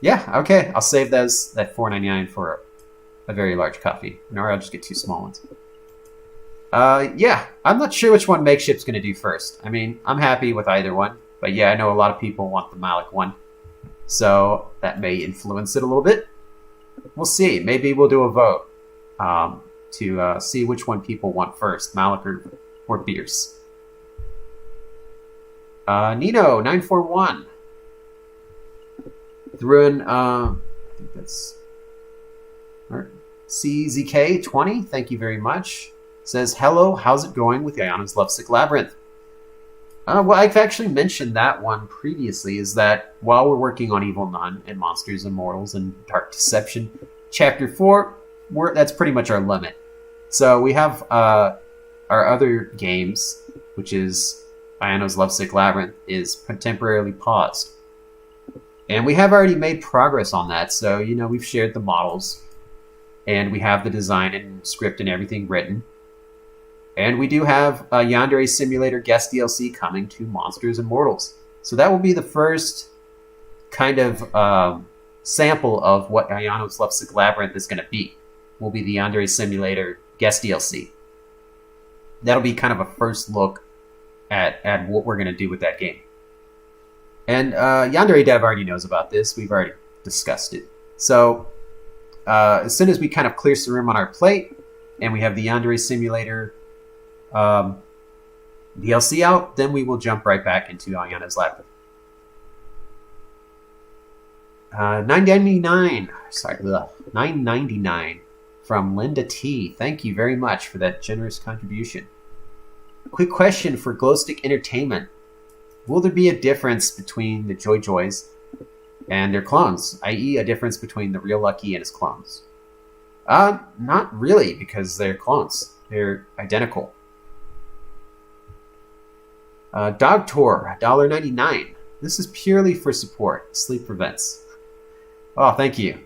Yeah, okay. I'll save that $4.99 for a very large coffee. Or I'll just get 2 small ones. Yeah, I'm not sure which one Makeshift's going to do first. I mean, I'm happy with either one. But yeah, I know a lot of people want the Malik one. So that may influence it a little bit. We'll see. Maybe we'll do a vote to see which one people want first, Malik or beerus. Nino941 threw in I think that's CZK20. Thank you very much. Says, hello, how's it going with Ayana's Lovesick Labyrinth? Well, I've actually mentioned that one previously, is that while we're working on Evil Nun and Monsters Immortals and Dark Deception, Chapter 4, that's pretty much our limit. So we have our other games, which is Ayano's Lovesick Labyrinth, is temporarily paused. And we have already made progress on that, so, you know, we've shared the models, and we have the design and script and everything written. And we do have a Yandere Simulator guest DLC coming to Monsters Immortals. So that will be the first kind of sample of what Ayano's Lovesick Labyrinth is going to be. Will be the Yandere Simulator guest DLC. That'll be kind of a first look at what we're going to do with that game. And Yandere Dev already knows about this. We've already discussed it. So as soon as we kind of clear some room on our plate, and we have the Yandere Simulator DLC out, then we will jump right back into Ayana's Labyrinth. 999 from Linda T. Thank you very much for that generous contribution. Quick question for Glowstick Entertainment. Will there be a difference between the Jojoys and their clones, i.e. a difference between the real Lucky and his clones? Not really, because they're clones. They're identical. Dog Tour, $1.99. This is purely for support. Sleep prevents. Oh, thank you.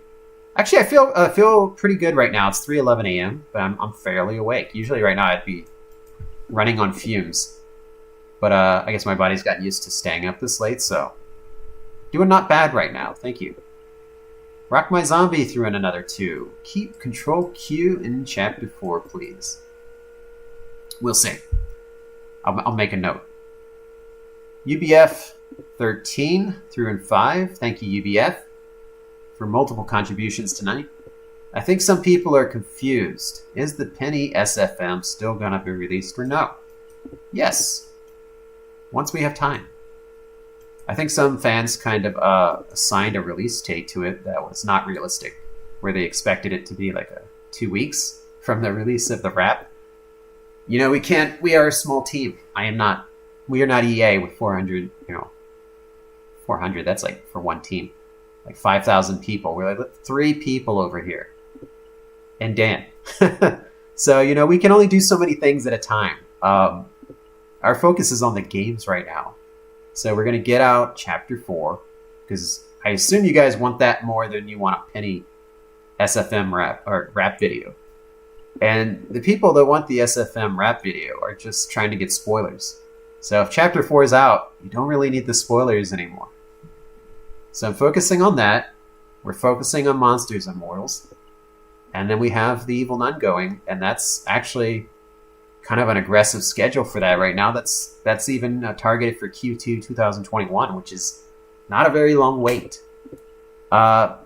Actually, I feel pretty good right now. It's 3:11 a.m., but I'm fairly awake. Usually right now I'd be running on fumes. But I guess my body's gotten used to staying up this late, so doing not bad right now. Thank you. Rock My Zombie threw in another 2. Keep Control Q in Chapter 4, please. We'll see. I'll make a note. UBF 13 threw in 5. Thank you, UBF, for multiple contributions tonight. I think some people are confused. Is the Penny SFM still going to be released or no? Yes. Once we have time. I think some fans kind of assigned a release date to it that was not realistic, where they expected it to be like 2 weeks from the release of the wrap. You know, we are a small team. We are not EA with 400, 400, that's like for one team. Like 5,000 people. We're like 3 people over here. And Dan. So, you know, we can only do so many things at a time. Our focus is on the games right now. So we're going to get out Chapter 4, because I assume you guys want that more than you want a Penny SFM rap video. And the people that want the SFM rap video are just trying to get spoilers. So if Chapter 4 is out, you don't really need the spoilers anymore. So I'm focusing on that. We're focusing on Monsters Immortals. And then we have the Evil Nun going, and that's actually kind of an aggressive schedule for that right now. That's even targeted for Q2 2021, which is not a very long wait. So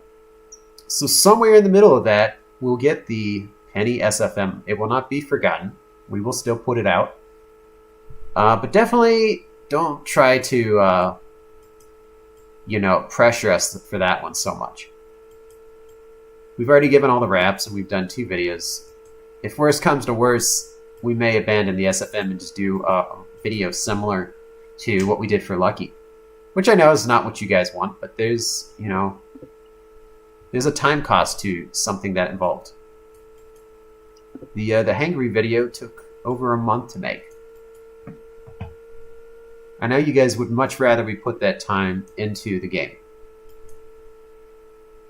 somewhere in the middle of that, we'll get the Penny SFM. It will not be forgotten. We will still put it out. But definitely don't try to, pressure us for that one so much. We've already given all the wraps, and we've done 2 videos. If worse comes to worse, we may abandon the SFM and just do a video similar to what we did for Lucky. Which I know is not what you guys want, but there's a time cost to something that involved. The Hangry video took over a month to make. I know you guys would much rather we put that time into the game.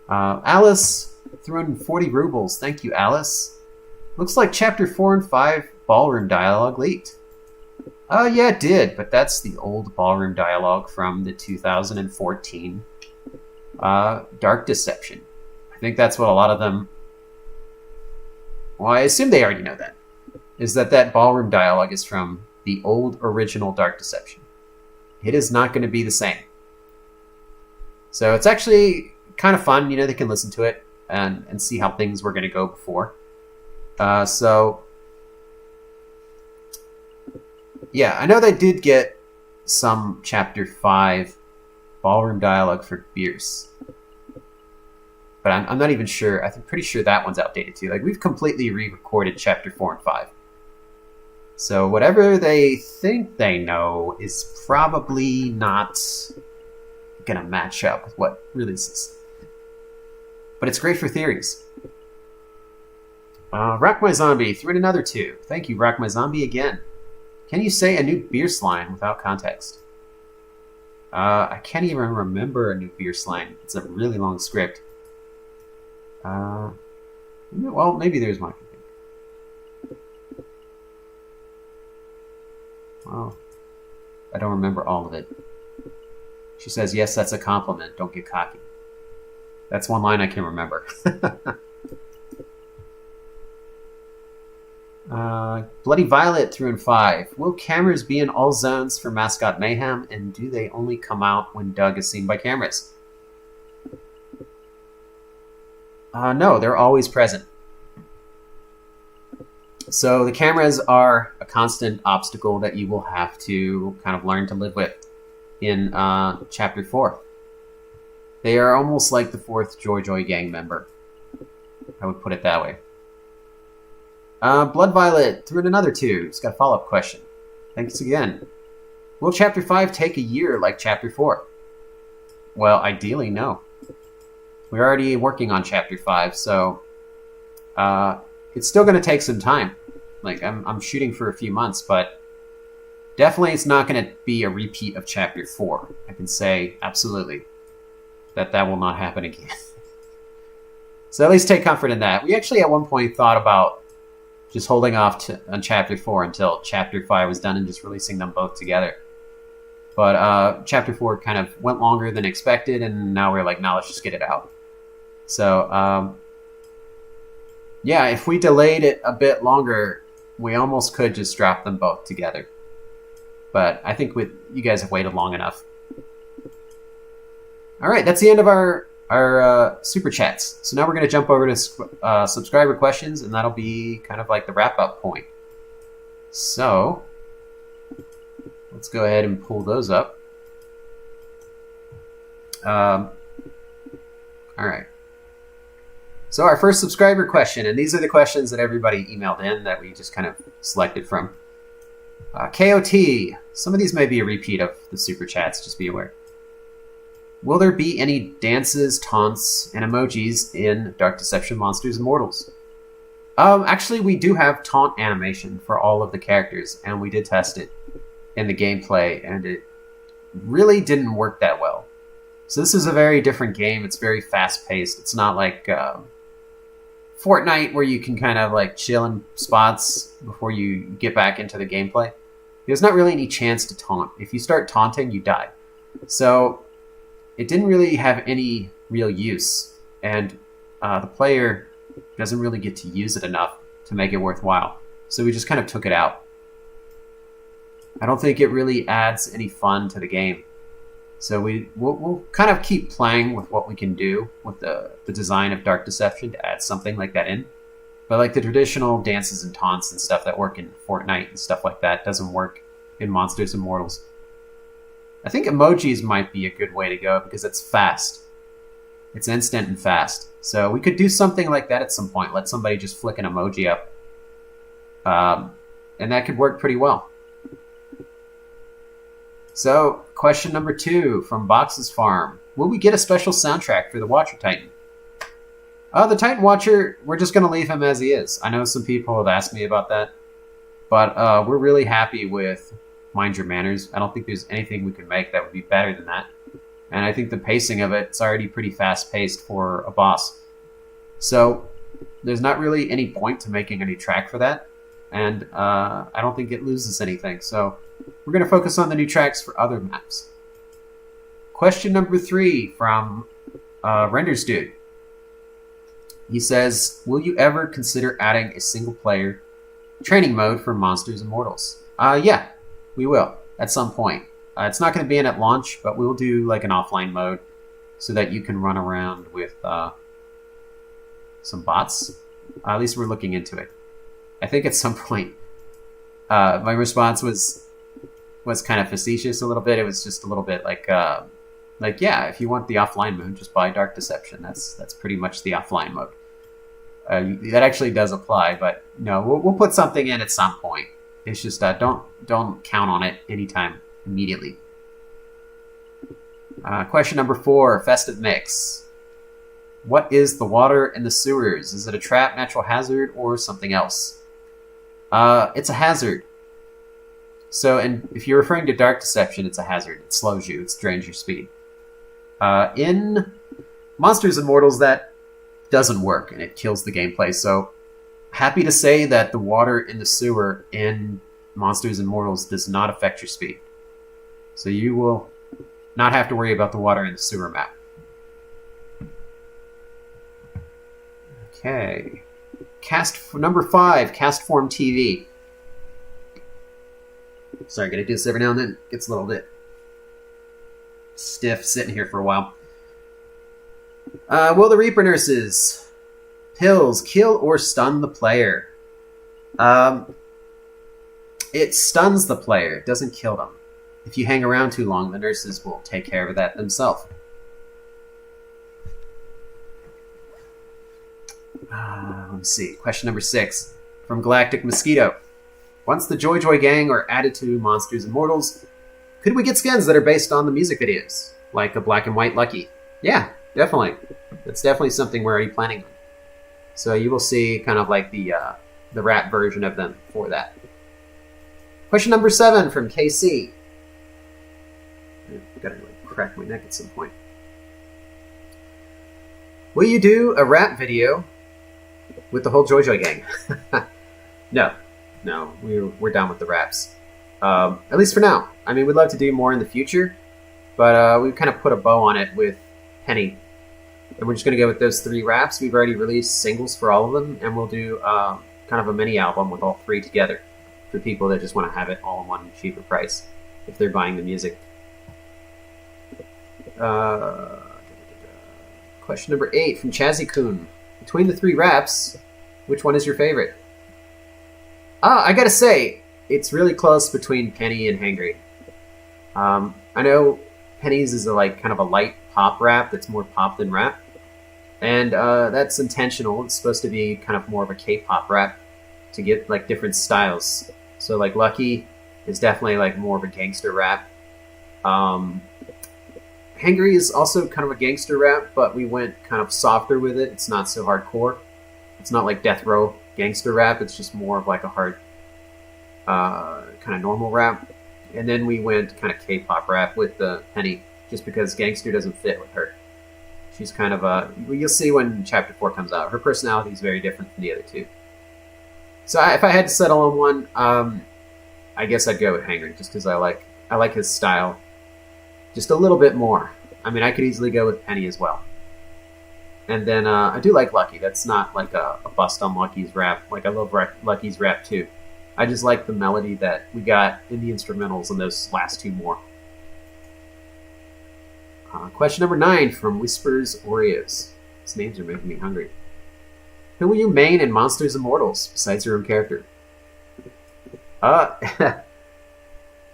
Alice threw in 40 rubles. Thank you, Alice. Looks like Chapter 4 and 5 Ballroom Dialogue leaked. Yeah, it did, but that's the old Ballroom Dialogue from the 2014 Dark Deception. I think that's what a lot of them... Well, I assume they already know that. Is that Ballroom Dialogue is from the old original Dark Deception. It is not going to be the same. So it's actually kind of fun. They can listen to it and see how things were going to go before. Yeah, I know they did get some Chapter 5 Ballroom Dialogue for beerus. But I'm not even sure. I'm pretty sure that one's outdated too. Like, we've completely re-recorded Chapter 4 and 5. So whatever they think they know is probably not going to match up with what releases. But it's great for theories. Rock My Zombie threw in another 2. Thank you, Rock My Zombie, again. Can you say a new beerus line without context? I can't even remember a new beerus line. It's a really long script. Well, maybe there's one I can think. Well, I don't remember all of it. She says, yes, that's a compliment. Don't get cocky. That's one line I can remember. Bloody Violet threw in 5. Will cameras be in all zones for Mascot Mayhem, and do they only come out when Doug is seen by cameras? No, they're always present. So the cameras are a constant obstacle that you will have to kind of learn to live with in Chapter 4. They are almost like the 4th Jojo gang member. I would put it that way. Blood Violet threw in another 2. It's got a follow-up question. Thanks again. Will Chapter 5 take a year like Chapter 4? Well, ideally, no. We're already working on Chapter 5, so it's still going to take some time. Like, I'm shooting for a few months, but definitely it's not going to be a repeat of Chapter 4. I can say absolutely that will not happen again. So at least take comfort in that. We actually at one point thought about just holding off on Chapter 4 until Chapter 5 was done and just releasing them both together. But Chapter 4 kind of went longer than expected, and now we're like, let's just get it out. So, yeah, if we delayed it a bit longer, we almost could just drop them both together. But I think you guys have waited long enough. All right, that's the end of our super chats. So now we're going to jump over to subscriber questions, and that'll be kind of like the wrap-up point. So let's go ahead and pull those up. All right. So our first subscriber question, and these are the questions that everybody emailed in that we just kind of selected from. KOT. Some of these may be a repeat of the super chats, just be aware. Will there be any dances, taunts, and emojis in Dark Deception Monsters Immortals? Actually, we do have taunt animation for all of the characters, and we did test it in the gameplay, and it really didn't work that well. So this is a very different game. It's very fast-paced. It's not like Fortnite, where you can kind of like chill in spots before you get back into the gameplay. There's not really any chance to taunt. If you start taunting, you die. So it didn't really have any real use and the player doesn't really get to use it enough to make it worthwhile. So we just kind of took it out. I don't think it really adds any fun to the game. So we'll kind of keep playing with what we can do with the design of Dark Deception to add something like that in. But like the traditional dances and taunts and stuff that work in Fortnite and stuff like that doesn't work in Monsters Immortals. I think emojis might be a good way to go because it's fast. It's instant and fast. So we could do something like that at some point. Let somebody just flick an emoji up. And that could work pretty well. So, question number 2 from Box's Farm. Will we get a special soundtrack for the Watcher Titan? The Titan Watcher, we're just going to leave him as he is. I know some people have asked me about that. But we're really happy with Mind Your Manners. I don't think there's anything we could make that would be better than that. And I think the pacing of it's already pretty fast-paced for a boss. So, there's not really any point to making a new track for that. And I don't think it loses anything. So, we're going to focus on the new tracks for other maps. Question number 3 from Renders Dude. He says, will you ever consider adding a single-player training mode for Monsters Immortals? Yeah, we will, at some point. It's not going to be in at launch, but we'll do like an offline mode so that you can run around with some bots. At least we're looking into it. I think at some point, my response was kind of facetious a little bit. It was just a little bit like yeah, if you want the offline mode, just buy Dark Deception. That's pretty much the offline mode. That actually does apply, but no, we'll put something in at some point. It's just don't count on it anytime immediately. Question number 4, Festive Mix. What is the water in the sewers? Is it a trap, natural hazard, or something else? It's a hazard. So, and if you're referring to Dark Deception, it's a hazard. It slows you. It drains your speed. In Monsters Immortals, that doesn't work, and it kills the gameplay. So, happy to say that the water in the sewer in Monsters Immortals does not affect your speed. So you will not have to worry about the water in the sewer map. Okay. Number 5, Castform TV. Sorry, gotta do this every now and then. It gets a little bit stiff sitting here for a while. Will the Reaper Nurses pills kill or stun the player? It stuns the player. It doesn't kill them. If you hang around too long, the nurses will take care of that themselves. Let me see. Question number 6 from Galactic Mosquito. Once the Jojo gang are added to Monsters Immortals, could we get skins that are based on the music videos? Like a black and white Lucky? Yeah, definitely. That's definitely something we're already planning on. So you will see kind of like the rap version of them for that. Question number 7 from KC. I've got to like crack my neck at some point. Will you do a rap video with the whole Jojo gang? No, we're done with the raps. At least for now. I mean, we'd love to do more in the future, but we've kind of put a bow on it with Penny. And we're just going to go with those 3 raps. We've already released singles for all of them, and we'll do kind of a mini album with all 3 together for people that just want to have it all in one cheaper price if they're buying the music. Question number 8 from Chazzy Kun. Between the 3 raps, which one is your favorite? I gotta say, it's really close between Penny and Hangry. I know Penny's is kind of a light pop rap that's more pop than rap. And that's intentional. It's supposed to be kind of more of a K-pop rap to get like different styles. So like Lucky is definitely like more of a gangster rap. Hangry is also kind of a gangster rap, but we went kind of softer with it. It's not so hardcore. It's not like death row gangster rap. It's just more of like a hard kind of normal rap. And then we went kind of K-pop rap with the Penny, just because gangster doesn't fit with her. She's kind of you'll see when Chapter 4 comes out. Her personality is very different from the other 2. So if I had to settle on one, I guess I'd go with Hangry, just because I like his style just a little bit more. I mean, I could easily go with Penny as well. And then I do like Lucky. That's not like a bust on Lucky's rap. Like, I love Lucky's rap too. I just like the melody that we got in the instrumentals and those last two more. Question number 9 from Whispers Oreos. These names are making me hungry. Who will you main in Monsters Immortals besides your own character? I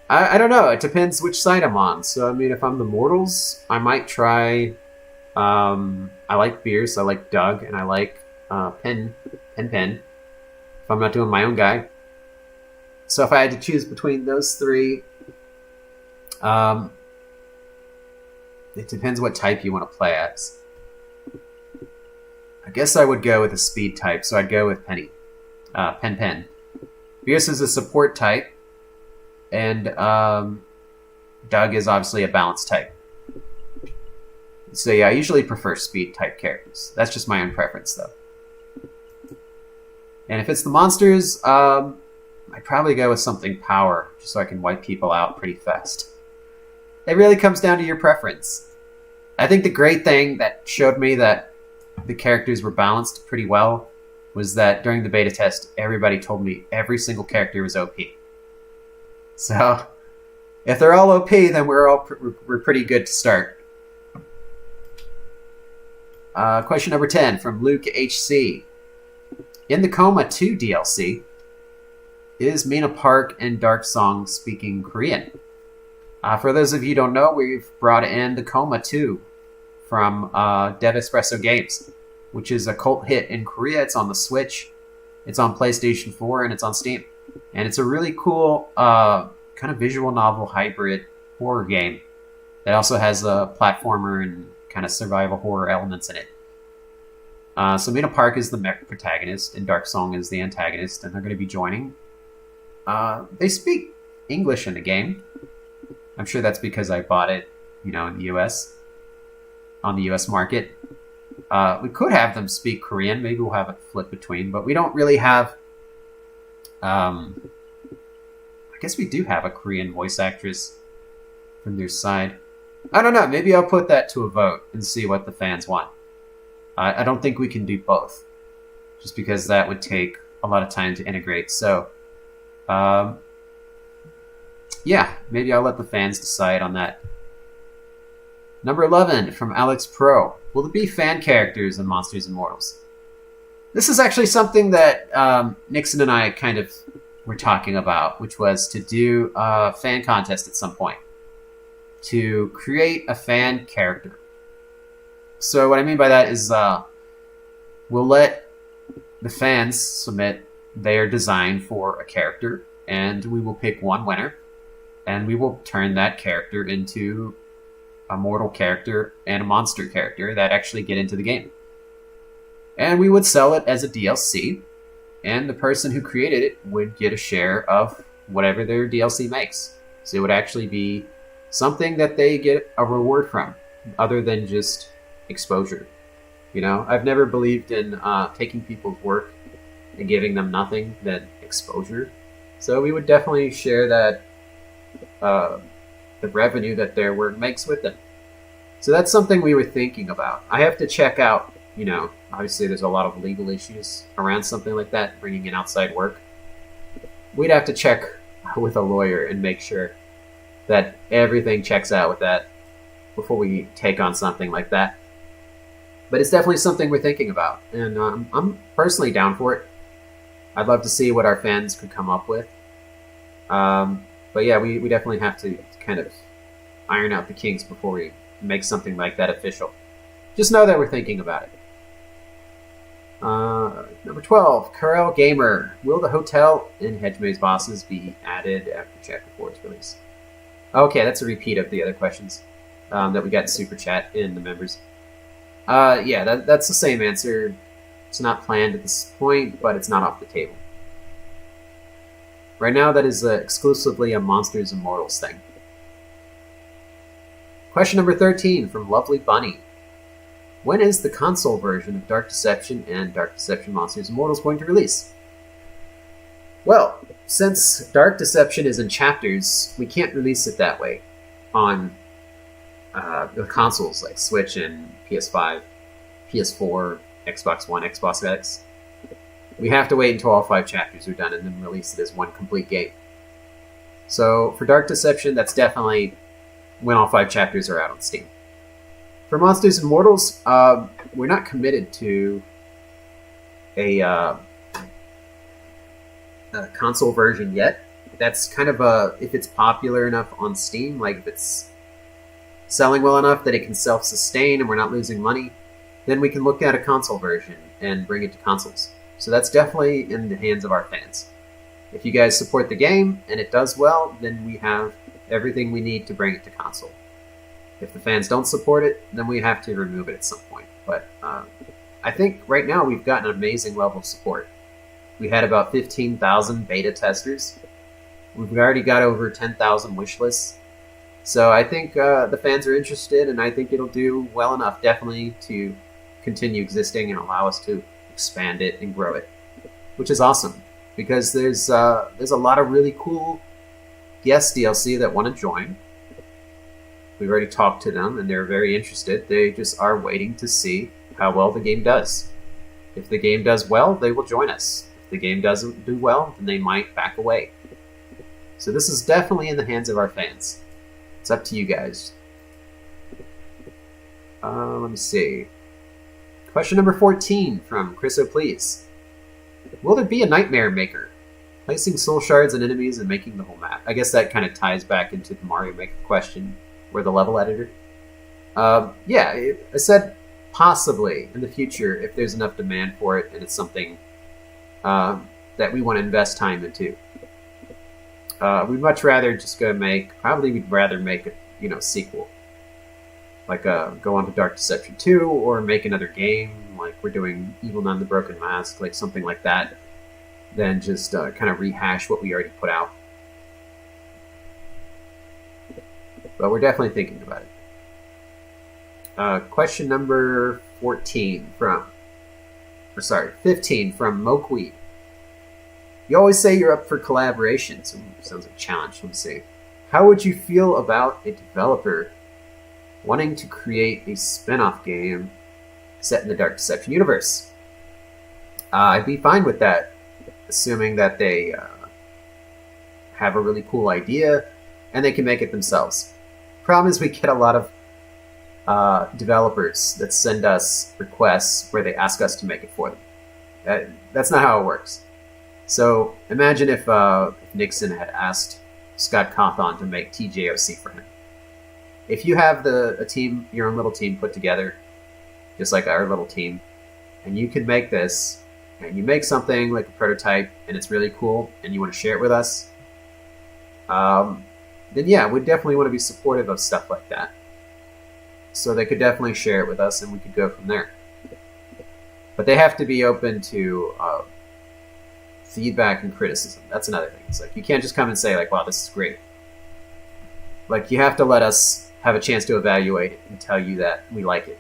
don't know. It depends which side I'm on. So, I mean, if I'm the Mortals, I might try... I like beerus, I like Doug, and I like Pen. If I'm not doing my own guy. So if I had to choose between those three, it depends what type you want to play as. I guess I would go with a speed type, so I'd go with Pen. Beerus is a support type, and Doug is obviously a balance type. So yeah, I usually prefer speed type characters. That's just my own preference, though. And if it's the monsters, I'd probably go with something power, just so I can wipe people out pretty fast. It really comes down to your preference. I think the great thing that showed me that the characters were balanced pretty well was that during the beta test, everybody told me every single character was OP. So, if they're all OP, then we're pretty good to start. Question number 10 from Luke HC. In the Coma 2 DLC, is Mina Park and Dark Song speaking Korean? For those of you who don't know, we've brought in the Coma 2 from Dev Espresso Games, which is a cult hit in Korea. It's on the Switch, it's on PlayStation 4, and it's on Steam. And it's a really cool kind of visual novel hybrid horror game that also has a platformer and kind of survival horror elements in it. So Mina Park is the protagonist, and Dark Song is the antagonist, and they're going to be joining. They speak English in the game. I'm sure that's because I bought it, in the US, on the US market. We could have them speak Korean. Maybe we'll have it flip between, but we don't really have... I guess we do have a Korean voice actress from their side. I don't know. Maybe I'll put that to a vote and see what the fans want. I don't think we can do both, just because that would take a lot of time to integrate. So, yeah, maybe I'll let the fans decide on that. Number 11 from Alex Pro. Will there be fan characters in Monsters Immortals? This is actually something that Nixon and I kind of were talking about, which was to do a fan contest at some point to create a fan character. So what I mean by that is we'll let the fans submit their design for a character, and we will pick one winner, and we will turn that character into a mortal character and a monster character that actually get into the game. And we would sell it as a DLC, and the person who created it would get a share of whatever their DLC makes. So it would actually be something that they get a reward from, other than just exposure. I've never believed in taking people's work and giving them nothing than exposure. So we would definitely share that the revenue that their work makes with them. So that's something we were thinking about. I have to check out, obviously there's a lot of legal issues around something like that, bringing in outside work. We'd have to check with a lawyer and make sure that everything checks out with that before we take on something like that. But it's definitely something we're thinking about, and I'm personally down for it. I'd love to see what our fans could come up with. But yeah, we definitely have to kind of iron out the kinks before we make something like that official. Just know that we're thinking about it. Number 12, Karel Gamer. Will the hotel and Hedge Maze bosses be added after Chapter 4's release? Okay, that's a repeat of the other questions that we got in Super Chat in the members. Yeah, that's the same answer. It's not planned at this point, but it's not off the table. Right now, that is exclusively a Monsters Immortals thing. Question number 13 from Lovely Bunny. When is the console version of Dark Deception and Dark Deception Monsters Immortals going to release? Well, since Dark Deception is in chapters, we can't release it that way on the consoles like Switch and PS5, PS4, Xbox One, Xbox X. We have to wait until all 5 chapters are done and then release it as one complete game. So for Dark Deception, that's definitely when all 5 chapters are out on Steam. For Monsters Immortals, we're not committed to a console version yet. That's kind of if it's popular enough on Steam, like if it's selling well enough that it can self-sustain and we're not losing money, then we can look at a console version and bring it to consoles. So that's definitely in the hands of our fans. If you guys support the game and it does well, then we have everything we need to bring it to console. If the fans don't support it, then we have to remove it at some point. But I think right now we've got an amazing level of support. We had about 15,000 beta testers. We've already got over 10,000 wish lists. So I think the fans are interested, and I think it'll do well enough, definitely, to continue existing and allow us to expand it and grow it, which is awesome. Because there's a lot of really cool guest DLC that want to join. We've already talked to them, and they're very interested. They just are waiting to see how well the game does. If the game does well, they will join us. If the game doesn't do well, then they might back away. So this is definitely in the hands of our fans. It's up to you guys. Let me see. Question number 14 from Chris O'Please. Will there be a Nightmare Maker? Placing soul shards on enemies and making the whole map. I guess that kind of ties back into the Mario Maker question, or the level editor. I said possibly in the future if there's enough demand for it and it's something that we want to invest time into. We'd much rather just we'd rather make a sequel. Like go on to Dark Deception 2 or make another game like we're doing Evil Nun the Broken Mask, like something like that, than just kind of rehash what we already put out. But we're definitely thinking about it. Question number 15 from Mokeweed. You always say you're up for collaborations. Sounds like a challenge. Let me see. How would you feel about a developer wanting to create a spin-off game set in the Dark Deception universe? I'd be fine with that, assuming that they have a really cool idea and they can make it themselves. Problem is we get a lot of developers that send us requests where they ask us to make it for them. That's not how it works. So imagine if Nixon had asked Scott Cawthon to make TJOC for him. If you have a team, your own little team put together, just like our little team, and you can make this, and you make something like a prototype, and it's really cool, and you want to share it with us, then yeah, we definitely want to be supportive of stuff like that. So they could definitely share it with us, and we could go from there. But they have to be open to feedback and criticism. That's another thing. It's like you can't just come and say like, "Wow, this is great." Like you have to let us have a chance to evaluate it and tell you that we like it.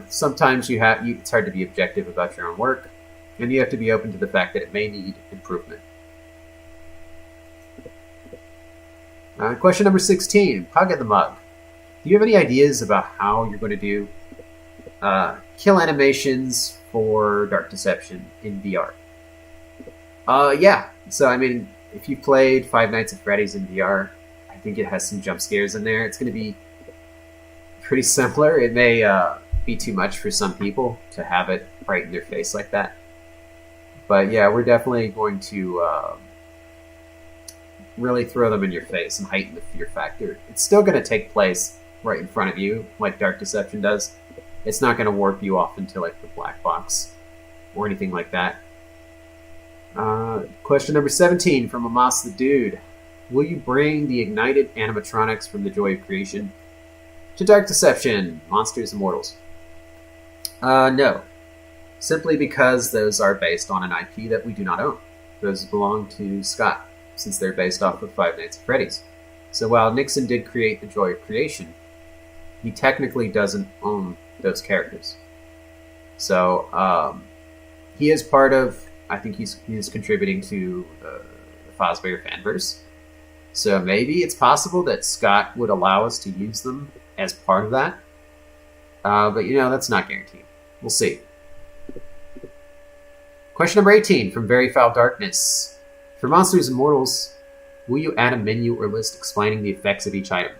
Sometimes it's hard to be objective about your own work, and you have to be open to the fact that it may need improvement. Question number 16, Pug the Mug. Do you have any ideas about how you're going to do kill animations for Dark Deception in VR? Yeah. So, I mean, if you played Five Nights at Freddy's in VR, I think it has some jump scares in there. It's going to be pretty similar. It may be too much for some people to have it right in their face like that. But yeah, we're definitely going to really throw them in your face and heighten the fear factor. It's still going to take place right in front of you, like Dark Deception does. It's not going to warp you off into like the black box or anything like that. Question number 17 from Amos the Dude. Will you bring the ignited animatronics from the Joy of Creation to Dark Deception, Monsters Immortals? No. Simply because those are based on an IP that we do not own. Those belong to Scott, since they're based off of Five Nights at Freddy's. So while Nixon did create the Joy of Creation, he technically doesn't own those characters. So he is part of, I think he's contributing to the Fosbury fanverse. So maybe it's possible that Scott would allow us to use them as part of that. But, that's not guaranteed. We'll see. Question number 18 from Very Foul Darkness. For Monsters Immortals, will you add a menu or list explaining the effects of each item?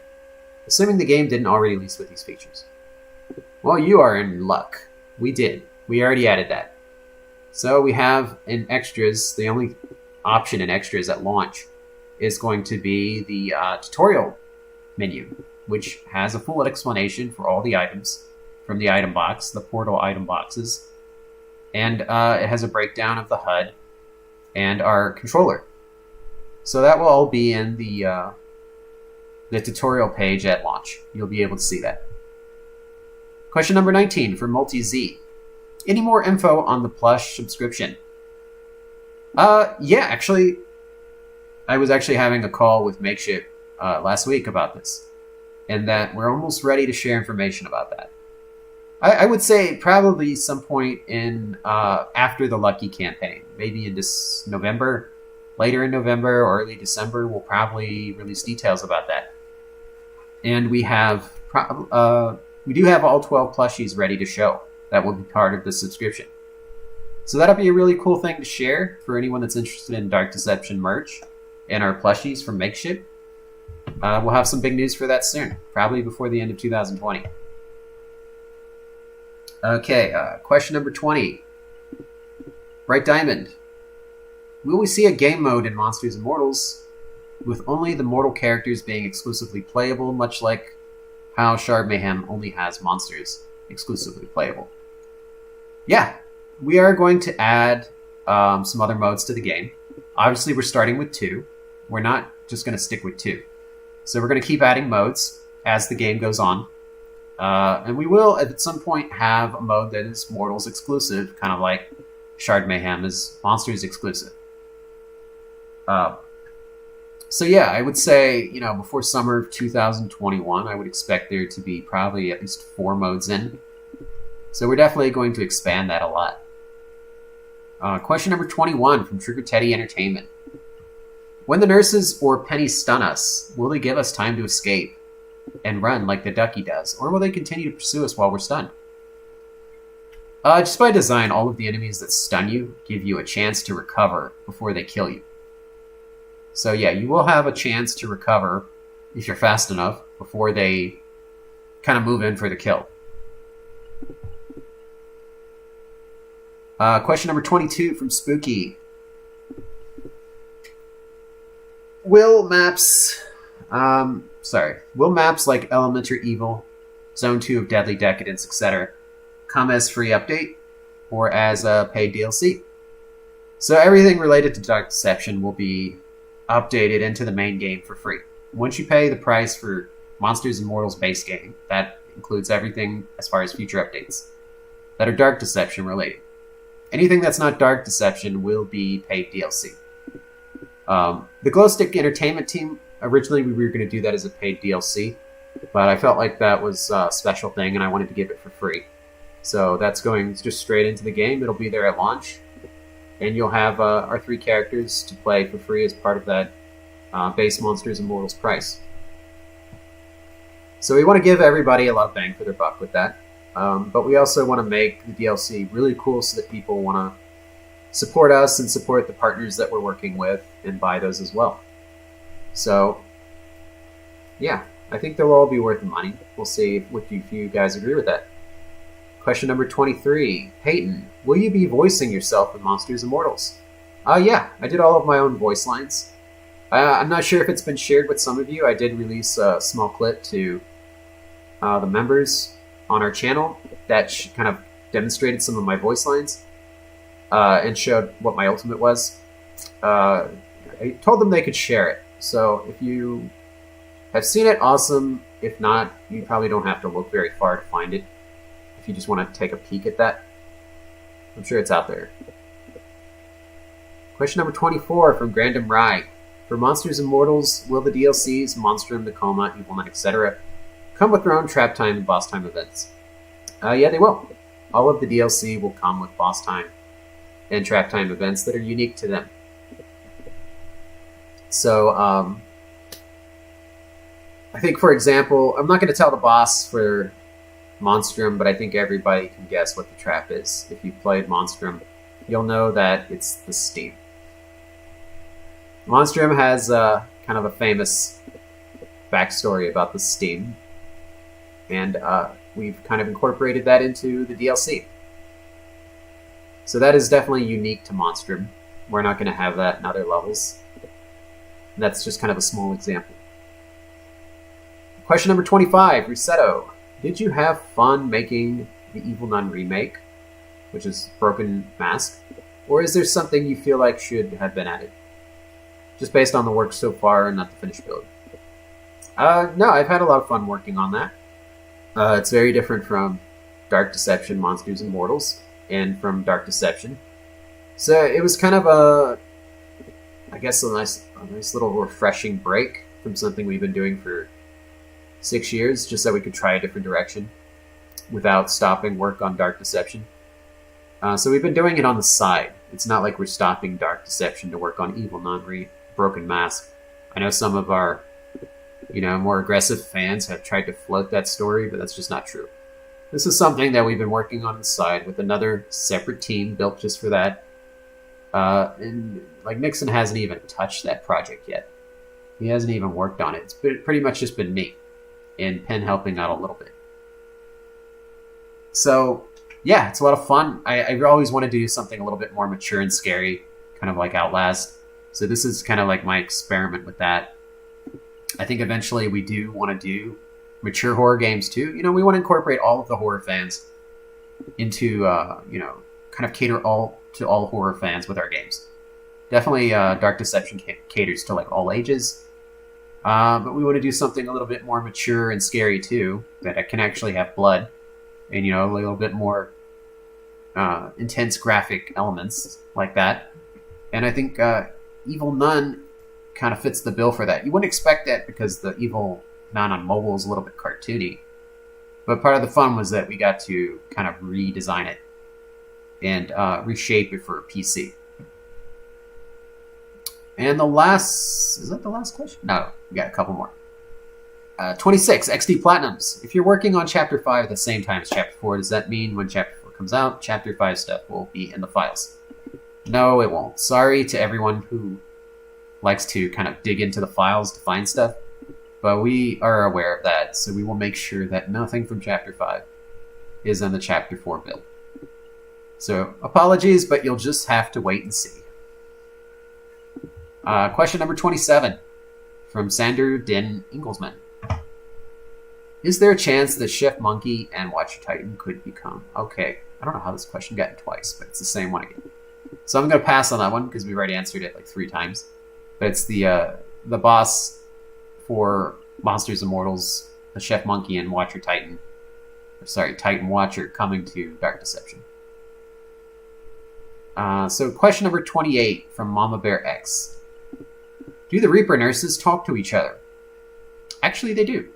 Assuming the game didn't already release with these features. Well, you are in luck. We did. We already added that. So we have in extras, the only option in extras at launch is going to be the tutorial menu, which has a full explanation for all the items from the item box, the portal item boxes, and it has a breakdown of the HUD and our controller. So that will all be in the tutorial page at launch. You'll be able to see that. Question number 19 from Multi-Z. Any more info on the Plush subscription? Yeah, actually, I was actually having a call with Makeshift last week about this, and that we're almost ready to share information about that. I would say probably some point in after the Lucky campaign, maybe in this November, later in November or early December, we'll probably release details about that. And we have we do have all 12 plushies ready to show. That will be part of the subscription. So that'll be a really cool thing to share for anyone that's interested in Dark Deception merch and our plushies from Makeshift. We'll have some big news for that soon, probably before the end of 2020. Okay, question number 20. Bright Diamond. Will we see a game mode in Monsters Immortals with only the mortal characters being exclusively playable, much like how Shard Mayhem only has monsters exclusively playable? Yeah, we are going to add some other modes to the game. Obviously, we're starting with 2. We're not just going to stick with 2. So we're going to keep adding modes as the game goes on. And we will, at some point, have a mode that is Mortals exclusive, kind of like Shard Mayhem is Monsters exclusive. So yeah, I would say, before summer of 2021, I would expect there to be probably at least 4 modes in. So we're definitely going to expand that a lot. Question number 21 from Trigger Teddy Entertainment. When the nurses or Penny stun us, will they give us time to escape and run like the ducky does, or will they continue to pursue us while we're stunned? Just by design, all of the enemies that stun you give you a chance to recover before they kill you. So yeah, you will have a chance to recover if you're fast enough before they kind of move in for the kill. Question number 22 from Spooky. Will maps like Elemental Evil, Zone 2 of Deadly Decadence, etc. come as free update or as a paid DLC? So everything related to Dark Deception will be updated into the main game for free. Once you pay the price for Monsters Immortals base game, that includes everything as far as future updates that are Dark Deception related. Anything that's not Dark Deception will be paid DLC. The Glowstick Entertainment team, originally we were going to do that as a paid DLC, but I felt like that was a special thing and I wanted to give it for free. So that's going just straight into the game. It'll be there at launch. And you'll have our 3 characters to play for free as part of that base Monsters Immortals price. So we want to give everybody a lot of bang for their buck with that. But we also want to make the DLC really cool so that people want to support us and support the partners that we're working with and buy those as well. So, yeah, I think they'll all be worth the money. We'll see if you guys agree with that. Question number 23. Peyton, will you be voicing yourself in Monsters Immortals? Yeah, I did all of my own voice lines. I'm not sure if it's been shared with some of you. I did release a small clip to the members on our channel that kind of demonstrated some of my voice lines and showed what my ultimate was. I told them they could share it. So if you have seen it, awesome. If not, you probably don't have to look very far to find it. If you just want to take a peek at that, I'm sure it's out there. Question number 24 from Grandom Rye. For Monsters Immortals, will the DLCs, Monstrum, Nakoma, Evil Knight, etc., come with their own trap time and boss time events? Yeah, they will. All of the DLC will come with boss time and trap time events that are unique to them. So, I think, for example, I'm not going to tell the boss for Monstrum, but I think everybody can guess what the trap is. If you've played Monstrum, you'll know that it's the steam. Monstrum has kind of a famous backstory about the steam, and we've kind of incorporated that into the DLC. So that is definitely unique to Monstrum. We're not going to have that in other levels. That's just kind of a small example. Question number 25, Resetto. Did you have fun making the Evil Nun remake, which is Broken Mask, or is there something you feel like should have been added? Just based on the work so far and not the finished build. No, I've had a lot of fun working on that. It's very different from Dark Deception, Monsters, Immortals, and from Dark Deception. So it was kind of a nice little refreshing break from something we've been doing for 6 years, just so we could try a different direction without stopping work on Dark Deception. So we've been doing it on the side. It's not like we're stopping Dark Deception to work on Evil Nun Broken Mask. I know some of our, more aggressive fans have tried to float that story, but that's just not true. This is something that we've been working on the side with another separate team built just for that. And Nixon hasn't even touched that project yet. He hasn't even worked on it. It's pretty much just been me and Penn helping out a little bit. So yeah, it's a lot of fun. I always want to do something a little bit more mature and scary, kind of like Outlast. So this is kind of like my experiment with that. I think eventually we do want to do mature horror games too. We want to incorporate all of the horror fans into, kind of cater to all horror fans with our games. Definitely Dark Deception caters to all ages. But we want to do something a little bit more mature and scary too, that can actually have blood and, a little bit more intense graphic elements like that. And I think Evil Nun kind of fits the bill for that. You wouldn't expect that because the Evil Nun on mobile is a little bit cartoony. But part of the fun was that we got to kind of redesign it and reshape it for a PC. And is that the last question? No, we got a couple more. 26, XD Platinums. If you're working on Chapter 5 at the same time as Chapter 4, does that mean when Chapter 4 comes out, Chapter 5 stuff will be in the files? No, it won't. Sorry to everyone who likes to kind of dig into the files to find stuff, but we are aware of that, so we will make sure that nothing from Chapter 5 is in the Chapter 4 build. So, apologies, but you'll just have to wait and see. Question number 27 from Sander Den Ingelsman. Is there a chance that Chef Monkey and Watcher Titan could become... Okay, I don't know how this question got twice, but it's the same one again. So I'm going to pass on that one because we've already answered it 3 times. But it's the boss for Monsters Immortals, the Chef Monkey and Watcher Titan. Titan Watcher coming to Dark Deception. So question number 28 from Mama Bear X. Do the Reaper nurses talk to each other? Actually, they do.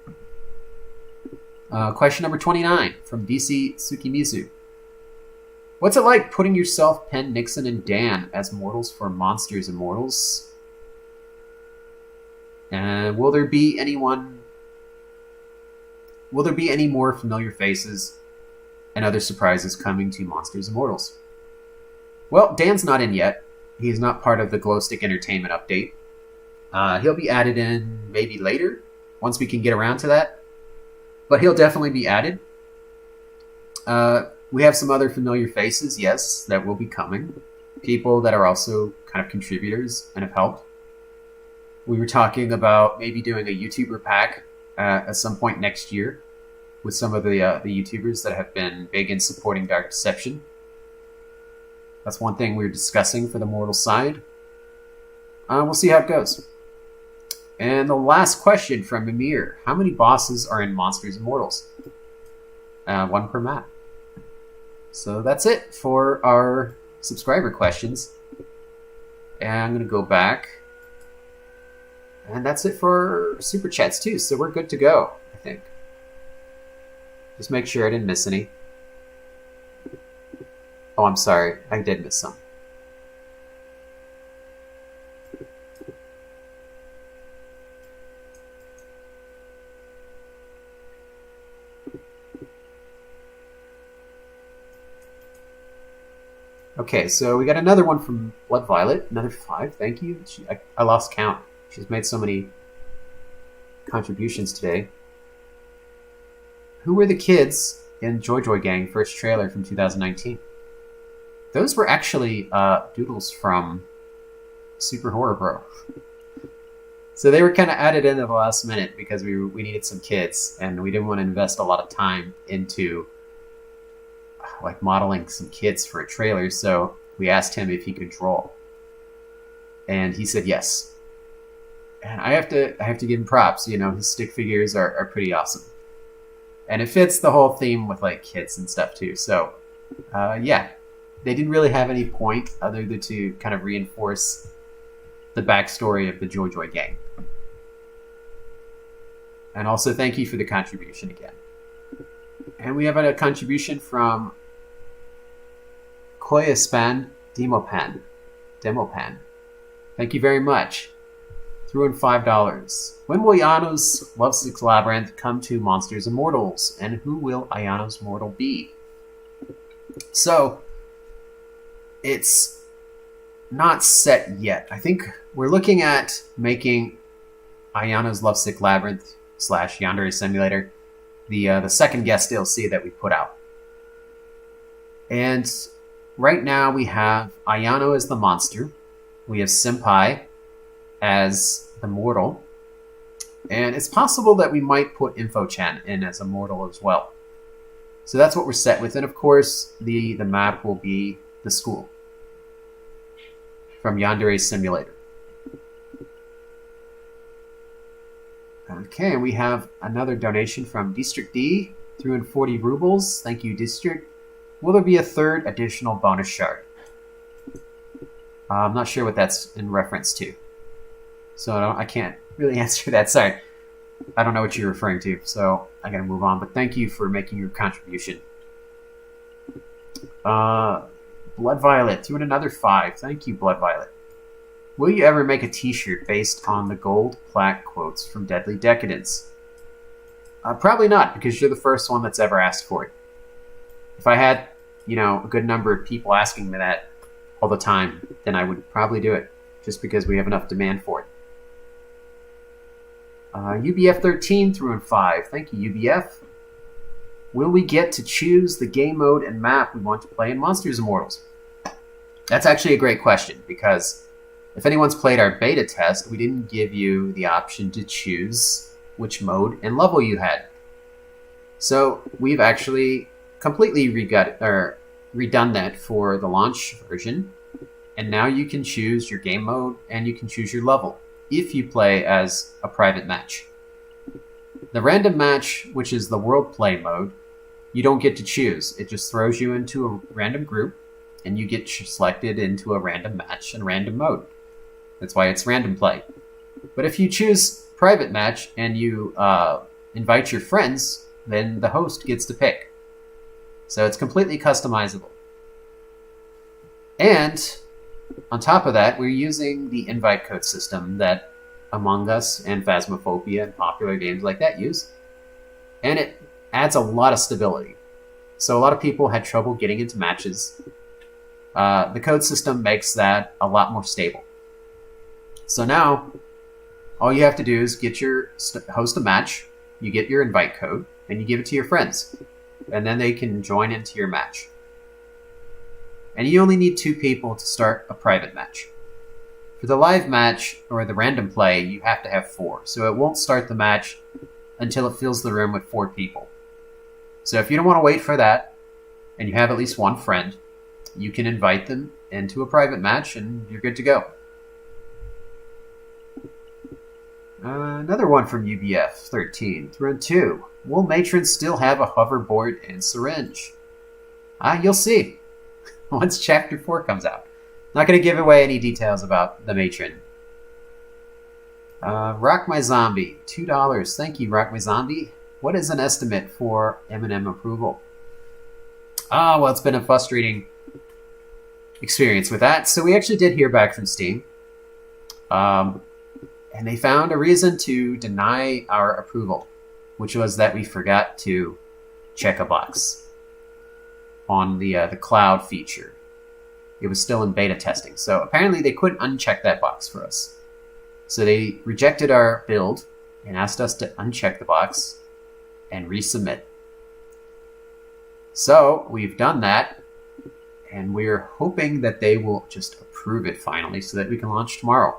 Question number 29 from DC Tsukimizu. What's it like putting yourself, Penn, Nixon, and Dan as mortals for Monsters Immortals? Will there be any more familiar faces and other surprises coming to Monsters Immortals? Well, Dan's not in yet. He's not part of the Glowstick Entertainment update. He'll be added in maybe later, once we can get around to that. But he'll definitely be added. We have some other familiar faces, yes, that will be coming. People that are also kind of contributors and have helped. We were talking about maybe doing a YouTuber pack at some point next year with some of the YouTubers that have been big in supporting Dark Deception. That's one thing we were discussing for the Mortal side. We'll see how it goes. And the last question from Mimir. How many bosses are in Monsters Immortals? 1 per map. So that's it for our subscriber questions. And I'm going to go back. And that's it for Super Chats too. So we're good to go, I think. Just make sure I didn't miss any. Oh, I'm sorry. I did miss some. Okay, so we got another one from Blood Violet. Another 5. Thank you. I lost count. She's made so many contributions today. Who were the kids in Jojo Gang first trailer from 2019? Those were actually doodles from Super Horror Bro. So they were kind of added in at the last minute because we needed some kids and we didn't want to invest a lot of time into like modeling some kids for a trailer. So we asked him if he could draw, and he said yes. And I have to give him props. You know, his stick figures are pretty awesome, and it fits the whole theme with like kids and stuff too. So yeah, they didn't really have any point other than to kind of reinforce the backstory of the Jojo Gang. And also thank you for the contribution again. And we have a contribution from Koyaspan Demopan. Thank you very much. Threw in $5. When will Ayano's Lovesick's Labyrinth come to Monsters Immortals? And who will Ayano's mortal be? So, it's not set yet. I think we're looking at making Ayano's Lovesick Labyrinth / Yandere Simulator the second guest DLC that we put out. And right now we have Ayano as the monster. We have Senpai as the mortal. And it's possible that we might put Info-chan in as a mortal as well. So that's what we're set with. And of course, the map will be the school from Yandere Simulator. Okay, and we have another donation from District D. Threw in 40 rubles. Thank you, District. Will there be a third additional bonus shard? I'm not sure what that's in reference to. So I can't really answer that. Sorry. I don't know what you're referring to, so I gotta move on. But thank you for making your contribution. Blood Violet threw in another 5. Thank you, Blood Violet. Will you ever make a t-shirt based on the gold plaque quotes from Deadly Decadence? Probably not, because you're the first one that's ever asked for it. If I had, a good number of people asking me that all the time, then I would probably do it, just because we have enough demand for it. UBF13 threw in 5. Thank you, UBF. Will we get to choose the game mode and map we want to play in Monsters Immortals? That's actually a great question, because if anyone's played our beta test, we didn't give you the option to choose which mode and level you had. So we've actually completely redone that for the launch version, and now you can choose your game mode and you can choose your level if you play as a private match. The random match, which is the world play mode, you don't get to choose. It just throws you into a random group and you get selected into a random match and random mode. That's why it's random play. But if you choose private match and you invite your friends, then the host gets to pick. So it's completely customizable. And on top of that, we're using the invite code system that Among Us and Phasmophobia and popular games like that use. And it adds a lot of stability. So a lot of people had trouble getting into matches. The code system makes that a lot more stable. So now, all you have to do is host a match, you get your invite code, and you give it to your friends. And then they can join into your match. And you only need 2 people to start a private match. For the live match, or the random play, you have to have 4. So it won't start the match until it fills the room with 4 people. So if you don't want to wait for that, and you have at least one friend, you can invite them into a private match, and you're good to go. Another one from UBF13. Threw in 2. Will matrons still have a hoverboard and syringe? You'll see. Once Chapter 4 comes out. Not going to give away any details about the matron. Rock My Zombie. $2. Thank you, Rock My Zombie. What is an estimate for M&M approval? Well, it's been a frustrating experience with that. So we actually did hear back from Steam. And they found a reason to deny our approval, which was that we forgot to check a box on the cloud feature. it was still in beta testing. So apparently they couldn't uncheck that box for us. So they rejected our build and asked us to uncheck the box and resubmit. So we've done that, and we're hoping that they will just approve it finally so that we can launch tomorrow.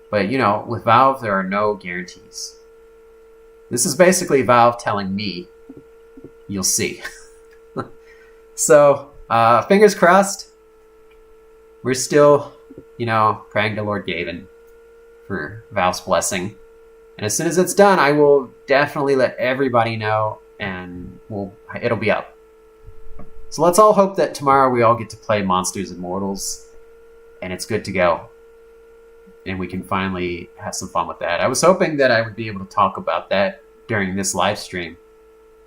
But, you know, with Valve, there are no guarantees. This is basically Valve telling me, you'll see. So, fingers crossed. We're still, you know, praying to Lord Gaven for Valve's blessing. And as soon as it's done, I will definitely let everybody know, and it'll be up. So let's all hope that tomorrow we all get to play Monsters Immortals, and it's good to go. And we can finally have some fun with that. I was hoping that I would be able to talk about that during this live stream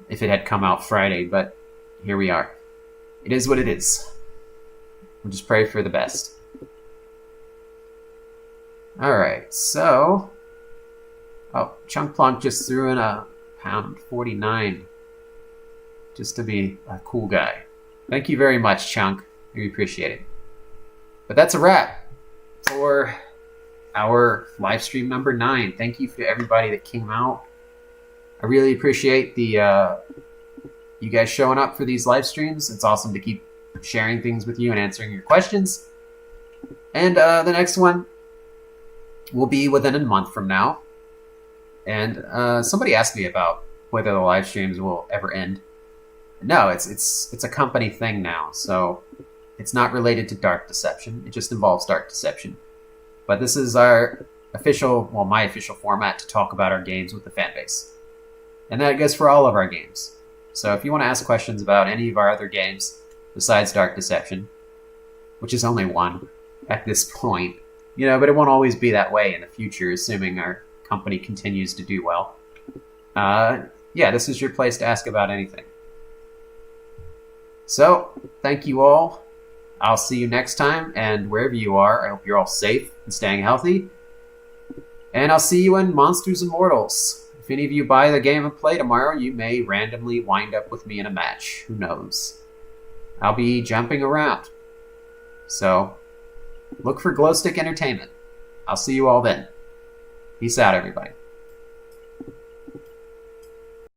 if it had come out Friday, but here we are. It is what it is. We'll just pray for the best. Alright, so... Oh, Chunk Plunk just threw in a £1.49 just to be a cool guy. Thank you very much, Chunk. We appreciate it. But that's a wrap for our live stream number 9. Thank you for everybody that came out. I really appreciate the you guys showing up for these live streams. It's awesome to keep sharing things with you and answering your questions. And the next one will be within a month from now. And somebody asked me about whether the live streams will ever end. No, it's a company thing now, so it's not related to Dark Deception. It just involves Dark Deception. But this is our official, well, my official format to talk about our games with the fan base. And that goes for all of our games. So if you want to ask questions about any of our other games besides Dark Deception, which is only one at this point, you know, but it won't always be that way in the future, assuming our company continues to do well. Yeah, this is your place to ask about anything. So, thank you all. I'll see you next time, and wherever you are, I hope you're all safe and staying healthy. And I'll see you in Monsters Immortals. If any of you buy the game and play tomorrow, you may randomly wind up with me in a match. Who knows? I'll be jumping around. So, look for Glowstick Entertainment. I'll see you all then. Peace out, everybody.